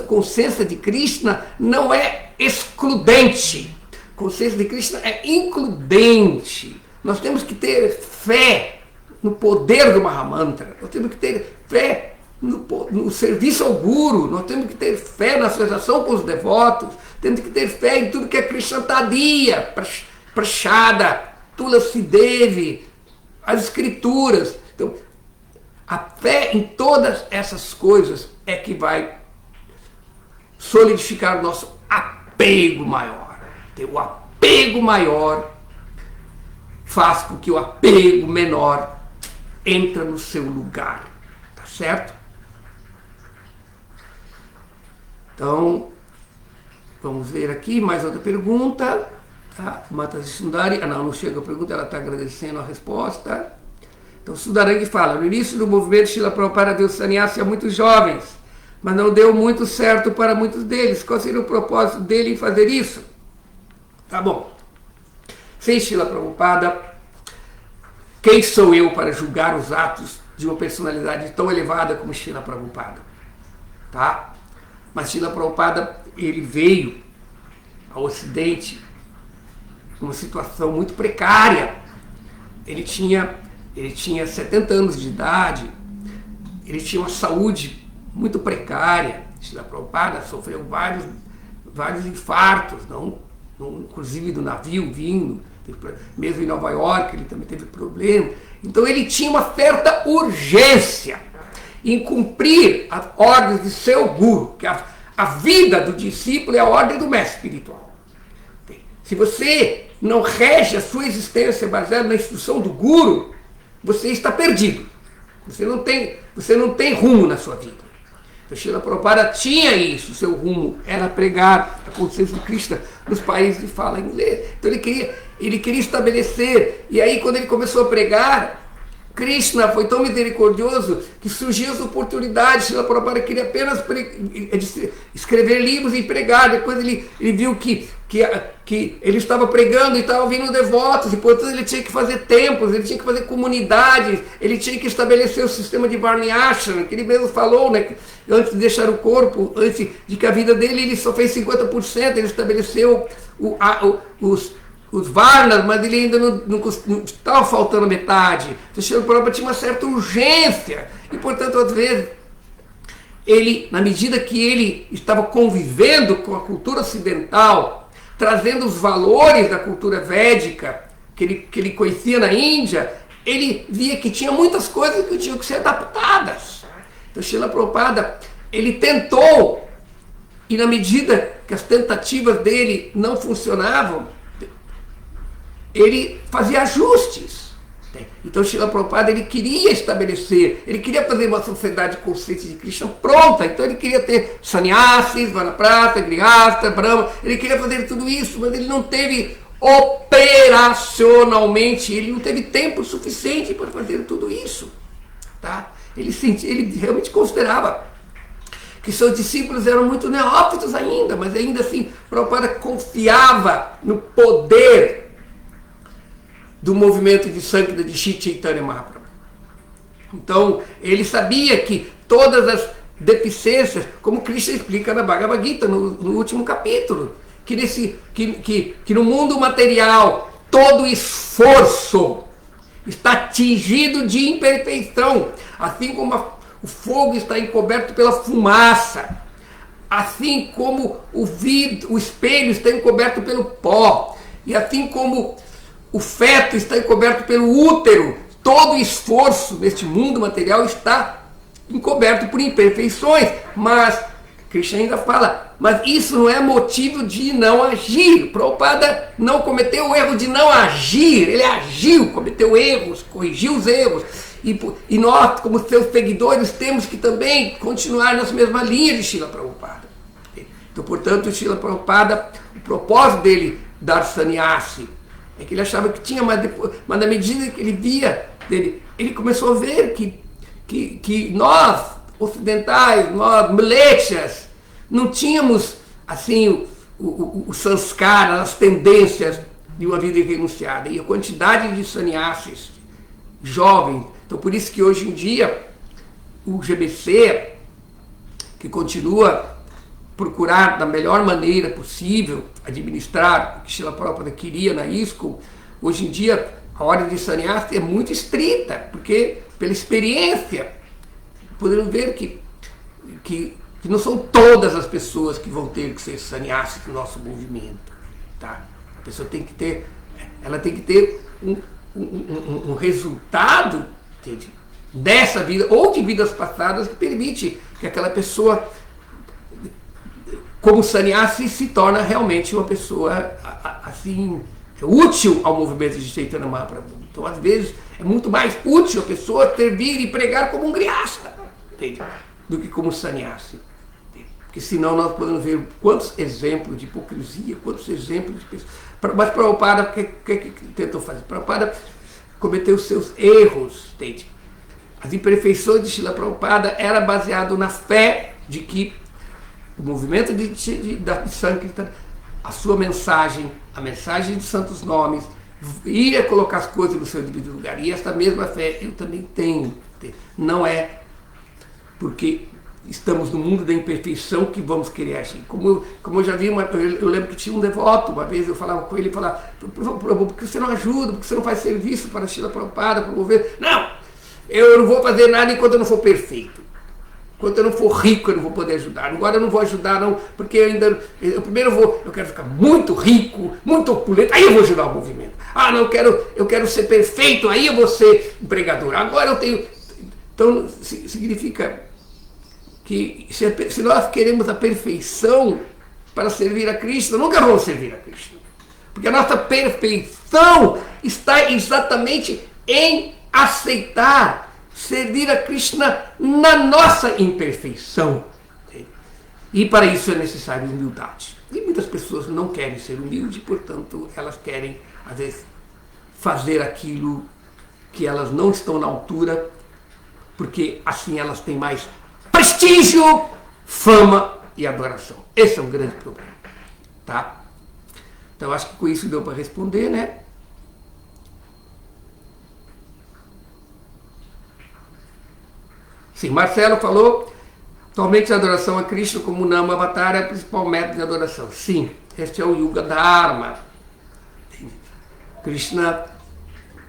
consciência de Krishna não é excludente. Consciência de Krishna é includente. Nós temos que ter fé no poder do Mahamantra. Nós temos que ter fé no serviço ao Guru. Nós temos que ter fé na associação com os devotos. Temos que ter fé em tudo que é Krishna Tadiya, Prashada, Tulasi Devi, as escrituras. Então, a fé em todas essas coisas é que vai solidificar o nosso apego maior. O apego maior faz com que o apego menor entre no seu lugar. Tá certo? Então, vamos ver aqui mais outra pergunta. Tá? Mataji Sundari. Não chega a pergunta, ela está agradecendo a resposta. Então, Sudarang fala, no início do movimento, Srila Prabhupada deu sannyasi a muitos jovens, mas não deu muito certo para muitos deles. Qual seria o propósito dele em fazer isso? Tá bom. Sem Srila Prabhupada, quem sou eu para julgar os atos de uma personalidade tão elevada como Srila Prabhupada? Tá? Mas Srila Prabhupada, ele veio ao Ocidente numa situação muito precária. Ele tinha 70 anos de idade, ele tinha uma saúde muito precária. Srila Prabhupada sofreu vários infartos, inclusive do navio vindo, mesmo em Nova York ele também teve problema. Então ele tinha uma certa urgência em cumprir as ordens de seu guru, que a vida do discípulo é a ordem do mestre espiritual. Se você não rege a sua existência baseada na instrução do guru, você está perdido. Você não tem rumo na sua vida. Então, Srila Prabhupada tinha isso, seu rumo era pregar a consciência de Krishna nos países de fala inglesa. Então ele queria estabelecer, e aí quando ele começou a pregar, Krishna foi tão misericordioso que surgiu as oportunidades. Srila Prabhupada queria apenas escrever livros e pregar. Depois ele viu que ele estava pregando e estava vindo devotos, e portanto ele tinha que fazer templos, ele tinha que fazer comunidades, ele tinha que estabelecer o sistema de Varnashram, que ele mesmo falou, né, antes de deixar o corpo, antes de que a vida dele, ele só fez 50%, ele estabeleceu os Varnas, mas ele ainda não estava faltando metade. Então, Srila Prabhupada tinha uma certa urgência, e portanto, às vezes, ele, na medida que ele estava convivendo com a cultura ocidental, trazendo os valores da cultura védica que ele conhecia na Índia, ele via que tinha muitas coisas que tinham que ser adaptadas. Então, Srila Prabhupada, ele tentou, e na medida que as tentativas dele não funcionavam, ele fazia ajustes. Então, Srila Prabhupada, ele queria estabelecer, ele queria fazer uma sociedade consciente de Krishna pronta. Então, ele queria ter sannyasis, vanaprastha, grihastha, brahma, ele queria fazer tudo isso, mas ele não teve operacionalmente, ele não teve tempo suficiente para fazer tudo isso. Tá? Ele realmente considerava que seus discípulos eram muito neófitos ainda, mas ainda assim, Prabhupada confiava no poder do movimento de Sankirtan de Shri Chaitanya Mahaprabhu. Então, ele sabia que todas as deficiências, como Krishna explica na Bhagavad Gita, no último capítulo, que no mundo material, todo esforço está tingido de imperfeição, assim como o fogo está encoberto pela fumaça, assim como o espelho está encoberto pelo pó, e assim como o feto está encoberto pelo útero, todo esforço neste mundo material está encoberto por imperfeições, mas Krishna ainda fala, mas isso não é motivo de não agir. Prabhupada não cometeu o erro de não agir, ele agiu, cometeu erros, corrigiu os erros, e nós, como seus seguidores, temos que também continuar nessa mesma linha de Srila Prabhupada. Então, portanto, o Srila Prabhupada, o propósito dele dar sannyasi é que ele achava que tinha, mas na medida que ele via dele, ele começou a ver que nós, ocidentais, nós, mlechas, não tínhamos, assim, o sanskara, as tendências de uma vida renunciada. E a quantidade de sannyasis jovens. Então, por isso que hoje em dia, o GBC, que continua procurar da melhor maneira possível administrar o que Srila Prabhupada queria na ISKCON, hoje em dia a ordem de sannyasi é muito estrita, porque pela experiência podemos ver que não são todas as pessoas que vão ter que ser sannyasis no nosso movimento, tá? A pessoa tem que ter, ela tem que ter um resultado, entende? Dessa vida ou de vidas passadas que permite que aquela pessoa, como sannyasi, se torna realmente uma pessoa assim útil ao movimento de Chaitanya Mahaprabhu. Então, às vezes, é muito mais útil a pessoa servir e pregar como um grihasta, entende? Do que como sannyasi. Porque senão nós podemos ver quantos exemplos de hipocrisia, quantos exemplos de pessoas. Mas Prabhupada, o que tentou fazer? Prabhupada cometeu seus erros, entende? As imperfeições de Srila Prabhupada era baseado na fé de que o movimento de Sankirtan, a sua mensagem, a mensagem de santos nomes, ia colocar as coisas no seu devido lugar. E essa mesma fé eu também tenho. Não é porque estamos no mundo da imperfeição que vamos querer agir. Como eu já vi, eu lembro que tinha um devoto, uma vez eu falava com ele, falava, por que você não ajuda, por que você não faz serviço para Srila Prabhupada, promover? Não! Eu não vou fazer nada enquanto eu não for perfeito. Enquanto eu não for rico, eu não vou poder ajudar. Agora eu não vou ajudar, não, porque eu primeiro eu quero ficar muito rico, muito opulento, aí eu vou ajudar o movimento. Ah, não, eu quero ser perfeito, aí eu vou ser empregador. Agora eu tenho. Então, significa que se nós queremos a perfeição para servir a Krishna, nunca vamos servir a Krishna. Porque a nossa perfeição está exatamente em aceitar servir a Krishna na nossa imperfeição. E para isso é necessário humildade. E muitas pessoas não querem ser humildes, portanto, elas querem, às vezes, fazer aquilo que elas não estão na altura, porque assim elas têm mais prestígio, fama e adoração. Esse é um grande problema. Tá? Então, acho que com isso deu para responder, né? Sim, Marcelo falou, atualmente a adoração a Krishna como Nama Avatar é o principal método de adoração. Sim, este é o Yuga Dharma. Krishna,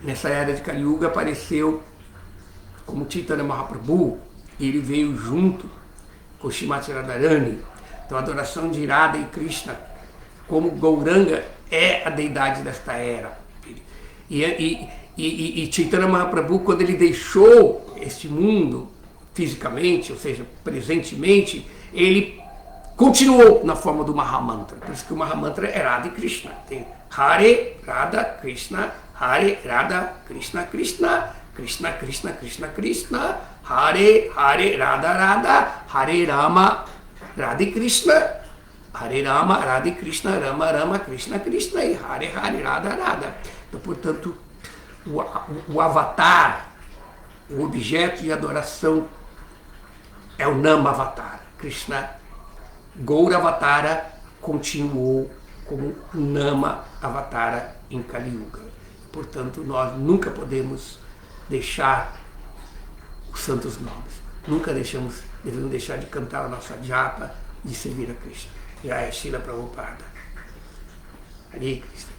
nessa era de Kali Yuga, apareceu como Chaitanya Mahaprabhu, e ele veio junto com Srimati Radharani. Então a adoração de Radha e Krishna, como Gauranga, é a deidade desta era. E Chaitanya Mahaprabhu, quando ele deixou este mundo, fisicamente, ou seja, presentemente, ele continuou na forma do Mahamantra. Por isso que o Mahamantra é Radha e Krishna. Tem Hare, Radha, Krishna, Hare, Radha, Krishna, Krishna, Krishna, Krishna, Krishna, Krishna, Hare, Hare, Radha, Radha, Hare Rama, Radha e Krishna, Hare Rama, Radha e Krishna, Rama, Rama, Krishna, Krishna, e Hare, Hare, Radha, Radha. Então, portanto, o avatar, o objeto de adoração é o Nama Avatar. Krishna Gaura Avatara continuou como Nama Avatara em Kali Yuga. Portanto, nós nunca podemos deixar os santos nomes. Nunca devemos deixar de cantar a nossa japa, de servir a Krishna. Já é Srila Prabhupada. Hare Krishna.